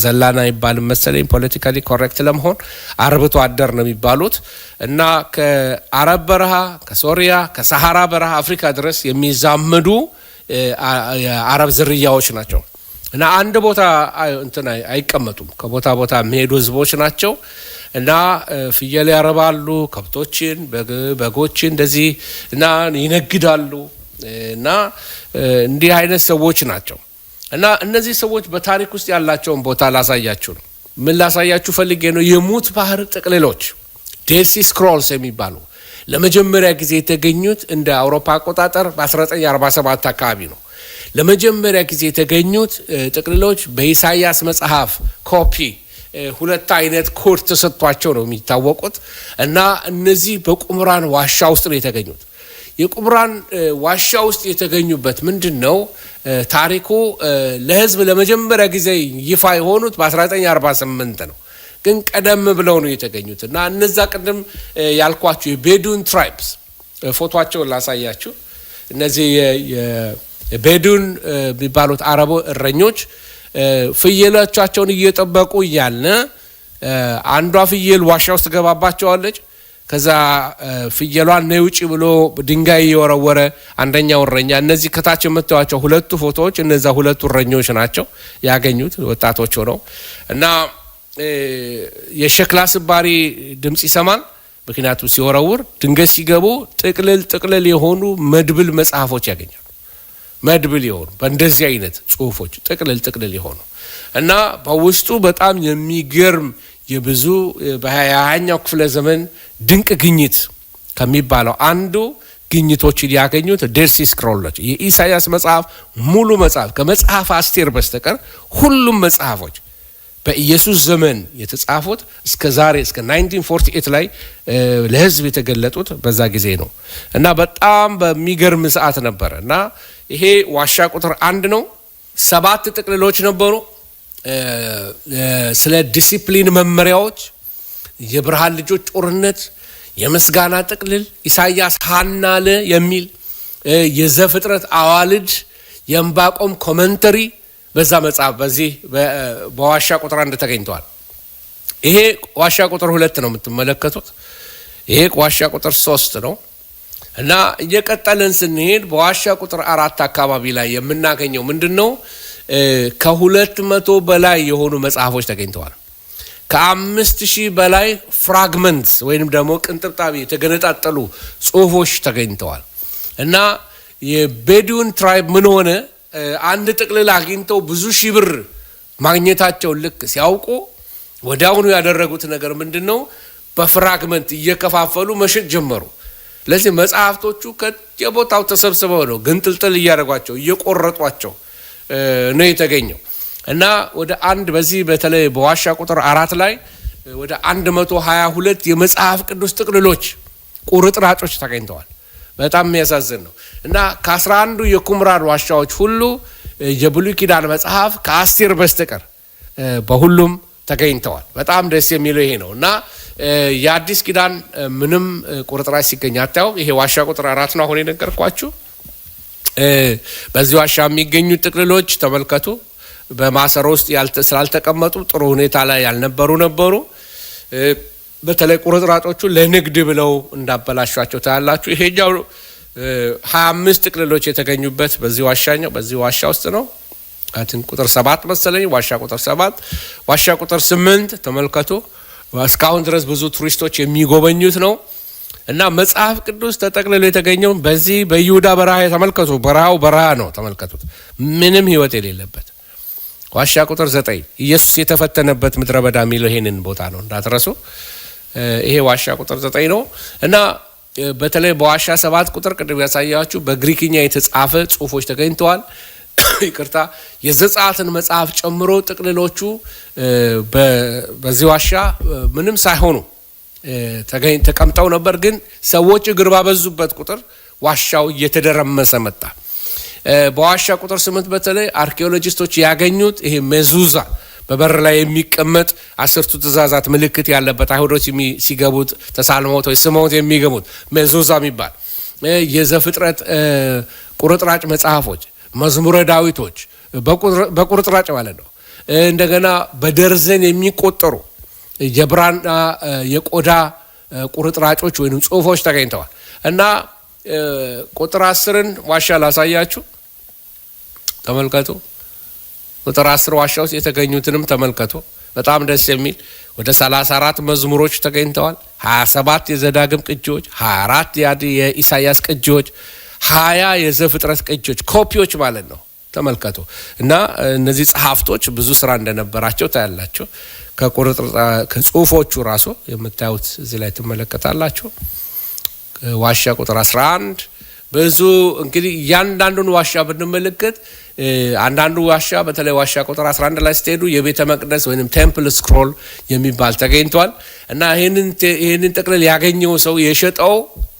ዘላና ይባል መሰለኝ ፖለቲካሊ ኮሬክት ለመሆን አርብቶ አደር ነው የሚባሉት እና ከአረብ በረሃ፣ ከሶሪያ፣ ከሰሃራ በረሃ አፍሪካ ድረስ የሚዛመዱ የአረብ ዝርያዎች ናቸው እና አንድ ቦታ እንትን አይቀመጡም። ከቦታ ቦታ የሚሄዱ ህዝቦች ናቸው እና ፍየል ያረባሉ፣ ከብቶችን፣ በጎችን እንደዚህ እና ይነግዳሉ እና እንዲህ አይነት ሰዎች ናቸው። እና እነዚህ ሰዎች በታሪክ ውስጥ ያላቸውን ቦታ ላሳያችሁ ነው። ምን ላሳያችሁ ፈልጌ ነው? የሙት ባህር ጥቅልሎች ዴድ ሲ ስክሮልስ የሚባሉ ለመጀመሪያ ጊዜ የተገኙት እንደ አውሮፓ አቆጣጠር በ1947 አካባቢ ነው። ለመጀመሪያ ጊዜ የተገኙት ጥቅልሎች በኢሳይያስ መጽሐፍ ኮፒ ሁለት አይነት ኮድ ተሰጥቷቸው ነው የሚታወቁት እና እነዚህ በቁምራን ዋሻ ውስጥ ነው የተገኙት። የቁምራን ዋሻ ውስጥ የተገኙበት ምንድን ነው ታሪኩ? ለህዝብ ለመጀመሪያ ጊዜ ይፋ የሆኑት በ1948 ነው፣ ግን ቀደም ብለው ነው የተገኙት እና እነዛ ቅድም ያልኳችሁ የቤዱን ትራይብስ ፎቶቸውን ላሳያችሁ። እነዚህ የቤዱን የሚባሉት አረቦ እረኞች ፍየሎቻቸውን እየጠበቁ እያለ አንዷ ፍየል ዋሻ ውስጥ ገባባቸዋለች። ከዛ ፍየሏን ነይ ውጪ ብሎ ድንጋይ እየወረወረ አንደኛው እረኛ፣ እነዚህ ከታች የምታዩቸው ሁለቱ ፎቶዎች እነዛ ሁለቱ እረኞች ናቸው ያገኙት ወጣቶች ሆነው እና የሸክላ ስባሪ ድምጽ ይሰማል። ምክንያቱም ሲወረውር ድንገት ሲገቡ ጥቅልል የሆኑ መድብል መጽሐፎች ያገኛሉ። መድብል የሆኑ በእንደዚህ አይነት ጽሁፎች ጥቅልል የሆኑ እና በውስጡ በጣም የሚገርም የብዙ በ20ኛው ክፍለ ዘመን ድንቅ ግኝት ከሚባለው አንዱ ግኝቶችን ያገኙት ዴድ ሲ ስክሮሎች የኢሳይያስ መጽሐፍ ሙሉ መጽሐፍ ከመጽሐፍ አስቴር በስተቀር ሁሉም መጽሐፎች በኢየሱስ ዘመን የተጻፉት እስከ ዛሬ እስከ 1948 ላይ ለህዝብ የተገለጡት በዛ ጊዜ ነው እና በጣም በሚገርም ሰዓት ነበር እና ይሄ ዋሻ ቁጥር 1 ነው። 7 ጥቅልሎች ነበሩ። ስለ ዲሲፕሊን መመሪያዎች፣ የብርሃን ልጆች ጦርነት፣ የምስጋና ጥቅልል፣ ኢሳይያስ ሐናለ የሚል የዘፍጥረት አዋልድ፣ የዕንባቆም ኮመንተሪ በዛ መጽሐፍ በዚህ በዋሻ ቁጥር 1 ተገኝተዋል። ይሄ ዋሻ ቁጥር 2 ነው የምትመለከቱት። ይሄ ዋሻ ቁጥር 3 ነው እና እየቀጠልን ስንሄድ በዋሻ ቁጥር 4 አካባቢ ላይ የምናገኘው ምንድነው? ከ200 በላይ የሆኑ መጽሐፎች ተገኝተዋል። ከ5000 በላይ ፍራግመንትስ ወይንም ደግሞ ቅንጥብጣቢ የተገነጣጠሉ ጽሁፎች ተገኝተዋል እና የቤዱን ትራይብ ምን ሆነ? አንድ ጥቅልል አግኝተው ብዙ ሺህ ብር ማግኘታቸውን ልክ ሲያውቁ ወዲያውኑ ያደረጉት ነገር ምንድነው? በፍራግመንት እየከፋፈሉ መሸጥ ጀመሩ። ለዚህ መጽሐፍቶቹ ከየቦታው ተሰብስበው ነው ግንጥልጥል እያደረጓቸው እየቆረጧቸው ነው የተገኘው እና ወደ አንድ በዚህ በተለይ በዋሻ ቁጥር 4 ላይ ወደ 122 የመጽሐፍ ቅዱስ ጥቅልሎች ቁርጥራጮች ተገኝተዋል። በጣም የሚያሳዝን ነው እና ከ11 የቁምራን ዋሻዎች ሁሉ የብሉይ ኪዳን መጽሐፍ ከአስቴር በስተቀር በሁሉም ተገኝተዋል። በጣም ደስ የሚለው ይሄ ነው እና የአዲስ ኪዳን ምንም ቁርጥራጭ ሲገኝ አታዩ። ይሄ ዋሻ ቁጥር 4 ነው አሁን የነገርኳችሁ። በዚህ ዋሻ የሚገኙ ጥቅልሎች ተመልከቱ። በማሰሮ ውስጥ ስላልተቀመጡ ጥሩ ሁኔታ ላይ ያልነበሩ ነበሩ። በተለይ ቁርጥራጮቹ ለንግድ ብለው እንዳበላሿቸው ታያላችሁ። ይሄኛው 25 ጥቅልሎች የተገኙበት በዚህ ዋሻ ውስጥ ነው። አትን ቁጥር 7 መሰለኝ ዋሻ ቁጥር 7 ዋሻ ቁጥር 8 ተመልከቱ። እስካሁን ድረስ ብዙ ቱሪስቶች የሚጎበኙት ነው እና መጽሐፍ ቅዱስ ተጠቅልሎ የተገኘው በዚህ በይሁዳ በረሃ ተመልከቱ። በረሃው በረሃ ነው ተመልከቱት፣ ምንም ህይወት የሌለበት። ዋሻ ቁጥር 9 ኢየሱስ የተፈተነበት ምድረ በዳ የሚለው ይሄንን ቦታ ነው እንዳትረሱ። ይሄ ዋሻ ቁጥር 9 ነው እና በተለይ በዋሻ 7 ቁጥር ቅድም ያሳያችሁ በግሪክኛ የተጻፈ ጽሁፎች ተገኝተዋል። ይቅርታ የዘጸአትን መጽሐፍ ጨምሮ ጥቅልሎቹ በዚህ ዋሻ ምንም ሳይሆኑ ተቀምጠው ነበር። ግን ሰዎች እግር ባበዙበት ቁጥር ዋሻው እየተደረመሰ መጣ። በዋሻ ቁጥር 8 በተለይ አርኪኦሎጂስቶች ያገኙት ይሄ በበር ላይ የሚቀመጥ 10ቱ ትእዛዛት ምልክት ያለበት አይሁዶች ሲገቡት ተሳልመውት ወይ ስመውት የሚገቡት መዙዛ የሚባል የዘፍጥረት ቁርጥራጭ መጽሐፎች፣ መዝሙረ ዳዊቶች በቁርጥራጭ ማለት ነው። እንደገና በደርዘን የሚቆጠሩ የብራና የቆዳ ቁርጥራጮች ወይንም ጽሁፎች ተገኝተዋል እና ቁጥር 10ን ዋሻ ላሳያችሁ፣ ተመልከቱ። ቁጥር 10 ዋሻ ውስጥ የተገኙትንም ተመልከቱ። በጣም ደስ የሚል ወደ 34 መዝሙሮች ተገኝተዋል። 27 የዘዳግም ቅጂዎች፣ 24 የኢሳያስ ቅጂዎች፣ 20 የዘፍጥረት ቅጂዎች ኮፒዎች ማለት ነው። ተመልከቱ እና እነዚህ ጸሐፍቶች ብዙ ስራ እንደነበራቸው ታያላችሁ። ከጽሁፎቹ ራሱ የምታዩት እዚህ ላይ ትመለከታላችሁ። ዋሻ ቁጥር 11 ብዙ እንግዲህ እያንዳንዱን ዋሻ ብንመለከት አንዳንዱ ዋሻ በተለይ ዋሻ ቁጥር 11 ላይ ስትሄዱ የቤተ መቅደስ ወይንም ቴምፕል ስክሮል የሚባል ተገኝቷል እና ይህንን ጥቅልል ያገኘው ሰው የሸጠው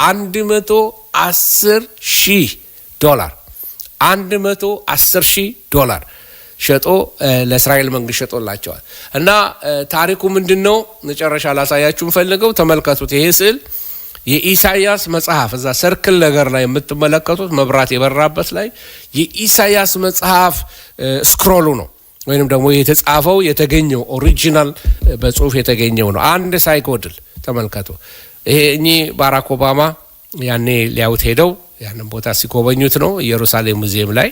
$110,000 $110,000 ሸጦ ለእስራኤል መንግስት ሸጦላቸዋል። እና ታሪኩ ምንድነው? መጨረሻ ላሳያችሁ ፈልገው ተመልከቱት። ይሄ ስዕል የኢሳያስ መጽሐፍ እዛ ሰርክል ነገር ላይ የምትመለከቱት መብራት የበራበት ላይ የኢሳያስ መጽሐፍ ስክሮሉ ነው ወይንም ደግሞ የተጻፈው የተገኘው ኦሪጂናል በጽሁፍ የተገኘው ነው። አንድ ሳይጎድል ተመልከቱ። ይሄ ባራክ ኦባማ ያኔ ሊያውት ሄደው ያንን ቦታ ሲጎበኙት ነው። ኢየሩሳሌም ሙዚየም ላይ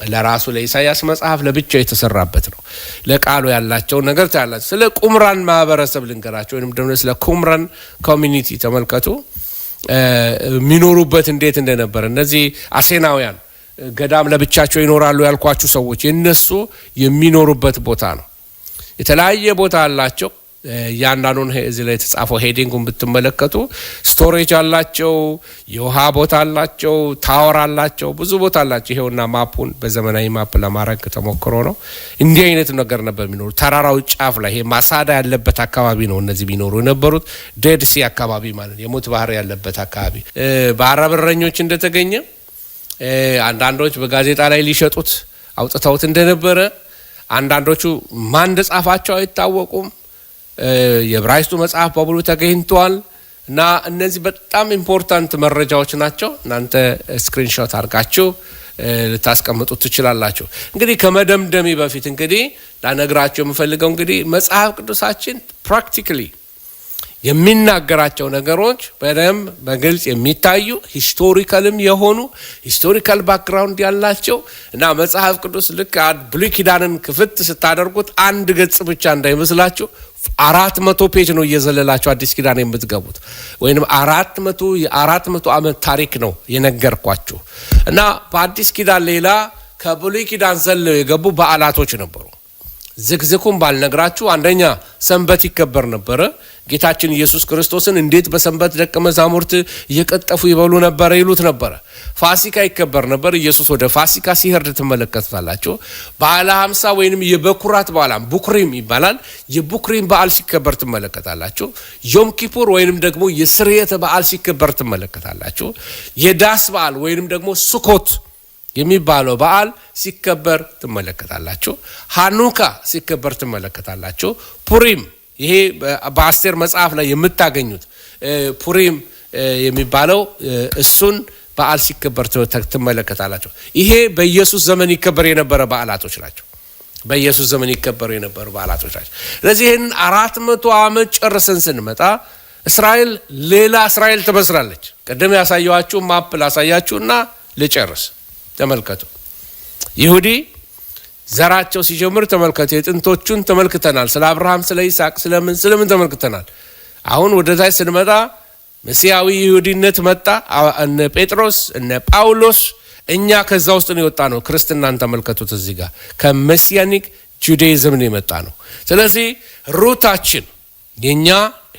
ለራሱ ለኢሳያስ መጽሐፍ ለብቻው የተሰራበት ነው። ለቃሉ ያላቸው ነገር ታያላችሁ። ስለ ቁምራን ማህበረሰብ ልንገራቸው ወይንም ደግሞ ስለ ቁምራን ኮሚኒቲ ተመልከቱ። የሚኖሩበት እንዴት እንደነበር እነዚህ አሴናውያን ገዳም ለብቻቸው ይኖራሉ ያልኳችሁ ሰዎች የነሱ የሚኖሩበት ቦታ ነው። የተለያየ ቦታ አላቸው። ያንዳንዱን እዚህ ላይ የተጻፈው ሄዲንጉን ብትመለከቱ ስቶሬጅ አላቸው፣ የውሃ ቦታ አላቸው፣ ታወር አላቸው፣ ብዙ ቦታ አላቸው። ይሄውና ማፑን በዘመናዊ ማፕ ለማድረግ ተሞክሮ ነው። እንዲህ አይነት ነገር ነበር የሚኖሩ ተራራው ጫፍ ላይ ይሄ ማሳዳ ያለበት አካባቢ ነው እነዚህ ቢኖሩ የነበሩት። ዴድ ሲ አካባቢ ማለት የሙት ባህር ያለበት አካባቢ በአረብ እረኞች እንደተገኘ አንዳንዶች በጋዜጣ ላይ ሊሸጡት አውጥተውት እንደነበረ፣ አንዳንዶቹ ማን እንደጻፋቸው አይታወቁም። የዕብራይስጡ መጽሐፍ በሙሉ ተገኝቷል እና እነዚህ በጣም ኢምፖርታንት መረጃዎች ናቸው። እናንተ ስክሪንሾት አድርጋችሁ ልታስቀምጡት ትችላላችሁ። እንግዲህ ከመደምደሚ በፊት እንግዲህ ላነግራችሁ የምፈልገው እንግዲህ መጽሐፍ ቅዱሳችን ፕራክቲካሊ የሚናገራቸው ነገሮች በደንብ በግልጽ የሚታዩ ሂስቶሪካልም የሆኑ ሂስቶሪካል ባክግራውንድ ያላቸው እና መጽሐፍ ቅዱስ ልክ ብሉይ ኪዳንን ክፍት ስታደርጉት አንድ ገጽ ብቻ እንዳይመስላችሁ 400 ፔጅ ነው እየዘለላችሁ አዲስ ኪዳን የምትገቡት ወይንም 400 ዓመት ታሪክ ነው የነገርኳችሁ። እና በአዲስ ኪዳን ሌላ ከብሉይ ኪዳን ዘለው የገቡ በዓላቶች ነበሩ። ዝግዝኩን ባልነግራችሁ አንደኛ ሰንበት ይከበር ነበረ። ጌታችን ኢየሱስ ክርስቶስን እንዴት በሰንበት ደቀ መዛሙርት እየቀጠፉ ይበሉ ነበር ይሉት ነበር። ፋሲካ ይከበር ነበር። ኢየሱስ ወደ ፋሲካ ሲሄድ ተመለከታላችሁ። በዓለ 50 ወይንም የበኩራት በዓል ቡክሪም ይባላል። የቡክሪም በዓል ሲከበር ተመለከታላችሁ። ዮም ኪፑር ወይንም ደግሞ የስርየተ በዓል ሲከበር ተመለከታላችሁ። የዳስ በዓል ወይንም ደግሞ ሱኮት የሚባለው በዓል ሲከበር ትመለከታላችሁ። ሃኑካ ሲከበር ትመለከታላችሁ። ፑሪም ይሄ በአስቴር መጽሐፍ ላይ የምታገኙት ፑሪም የሚባለው እሱን በዓል ሲከበር ትመለከታላችሁ። ይሄ በኢየሱስ ዘመን ይከበር የነበረ በዓላቶች ናቸው። በኢየሱስ ዘመን ይከበር የነበሩ በዓላቶች ናቸው። ስለዚህ ይሄን 400 ዓመት ጨርሰን ስንመጣ እስራኤል ሌላ እስራኤል ትመስላለች። ቀደም ያሳየኋችሁ ማፕ ላሳያችሁና ልጨርስ። ተመልከቱ። ይሁዲ ዘራቸው ሲጀምር ተመልከቱ። የጥንቶቹን ተመልክተናል። ስለ አብርሃም፣ ስለ ይስሐቅ፣ ስለምን ተመልክተናል። አሁን ወደ ታች ስንመጣ መሲያዊ ይሁዲነት መጣ። እነ ጴጥሮስ እነ ጳውሎስ እኛ ከዛ ውስጥ ነው የወጣ ነው። ክርስትናን ተመልከቱት። እዚህ ጋር ከሜሲያኒክ ጁዳይዝም ነው የመጣ ነው። ስለዚህ ሩታችን የኛ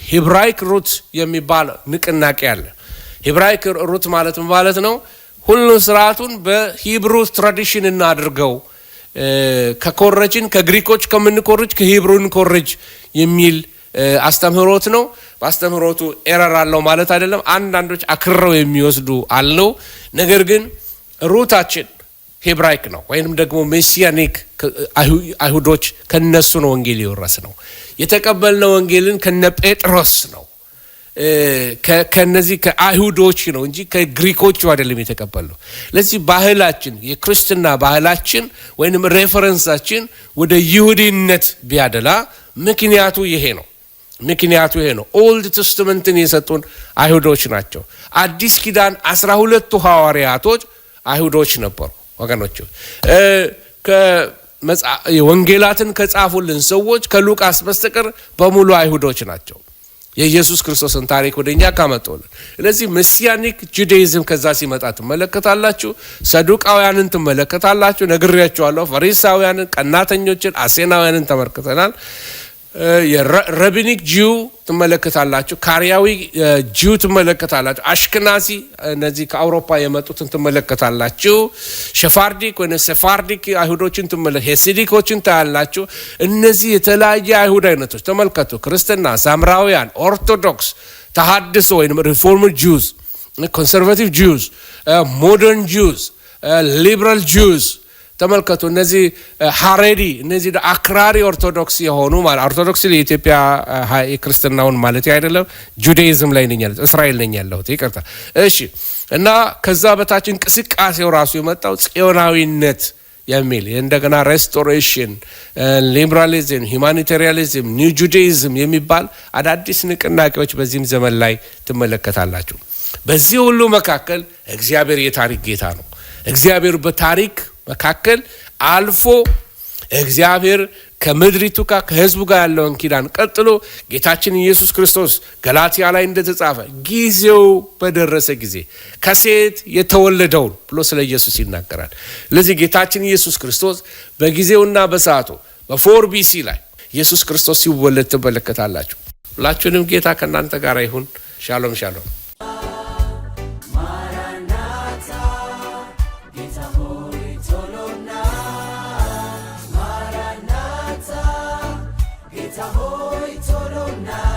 ሂብራይክ ሩት የሚባል ንቅናቄ አለ። ሂብራይክ ሩት ማለት ነው ሁሉን ስርዓቱን በሂብሩ ትራዲሽን እናድርገው፣ ከኮረጅን ከግሪኮች ከምንኮርጅ ከሂብሩን ኮርጅ የሚል አስተምህሮት ነው። በአስተምህሮቱ ኤረር አለው ማለት አይደለም። አንዳንዶች አክረው የሚወስዱ አለው። ነገር ግን ሩታችን ሄብራይክ ነው ወይንም ደግሞ ሜሲያኒክ አይሁዶች ከነሱ ነው ወንጌል የወረስነው። የተቀበልነው ወንጌልን ከነ ጴጥሮስ ነው ከነዚህ ከአይሁዶች ነው እንጂ ከግሪኮቹ አይደለም የተቀበልነው። ለዚህ ባህላችን የክርስትና ባህላችን ወይንም ሬፈረንሳችን ወደ ይሁዲነት ቢያደላ ምክንያቱ ይሄ ነው። ኦልድ ቴስተመንትን የሰጡን አይሁዶች ናቸው። አዲስ ኪዳን 12ቱ ሐዋርያቶች አይሁዶች ነበሩ ወገኖች። ወንጌላትን ከጻፉልን ሰዎች ከሉቃስ በስተቀር በሙሉ አይሁዶች ናቸው። የኢየሱስ ክርስቶስን ታሪክ ወደኛ ካመጡልን። ስለዚህ ሜሲያኒክ ጁዳይዝም ከዛ ሲመጣ ትመለከታላችሁ። ሰዱቃውያንን ትመለከታላችሁ፣ ነግሬያችኋለሁ። ፈሪሳውያንን፣ ቀናተኞችን፣ አሴናውያንን ተመልክተናል። የራቢኒክ ጂው ትመለከታላችሁ፣ ካሪያዊ ጂው ትመለከታላችሁ፣ አሽከናዚ እነዚህ ከአውሮፓ የመጡትን ትመለከታላችሁ፣ ሸፋርዲክ ወይ ሰፋርዲክ አይሁዶችን ሄሲዲኮችን ታያላችሁ። እነዚህ የተለያየ አይሁድ አይነቶች ተመልከቱ። ክርስትና፣ ሳምራውያን፣ ኦርቶዶክስ፣ ተሐድሶ ወይም ሪፎርምድ ጂውስ፣ ኮንሰርቫቲቭ ጂውስ፣ ሞደርን ጂውስ፣ ሊበራል ጂውስ ተመልከቱ። እነዚህ ሐሬዲ እነዚህ አክራሪ ኦርቶዶክስ የሆኑ ማለት ኦርቶዶክስ የኢትዮጵያ የክርስትናውን ማለት አይደለም፣ ጁዳይዝም ላይ ነኝ ያለው እስራኤል ነኝ ያለሁት ይቅርታ። እሺ። እና ከዛ በታች እንቅስቃሴው ራሱ የመጣው ጽዮናዊነት የሚል እንደገና ሬስቶሬሽን፣ ሊበራሊዝም፣ ሁማኒታሪያኒዝም፣ ኒው ጁዳይዝም የሚባል አዳዲስ ንቅናቄዎች በዚህም ዘመን ላይ ትመለከታላችሁ። በዚህ ሁሉ መካከል እግዚአብሔር የታሪክ ጌታ ነው። እግዚአብሔር በታሪክ መካከል አልፎ እግዚአብሔር ከምድሪቱ ጋር ከህዝቡ ጋር ያለውን ኪዳን ቀጥሎ ጌታችን ኢየሱስ ክርስቶስ ገላትያ ላይ እንደተጻፈ ጊዜው በደረሰ ጊዜ ከሴት የተወለደውን ብሎ ስለ ኢየሱስ ይናገራል። ስለዚህ ጌታችን ኢየሱስ ክርስቶስ በጊዜውና በሰዓቱ በ4 BC ላይ ኢየሱስ ክርስቶስ ሲወለድ ትመለከታላችሁ። ሁላችሁንም ጌታ ከእናንተ ጋር ይሁን። ሻሎም ሻሎም። Hoy tolona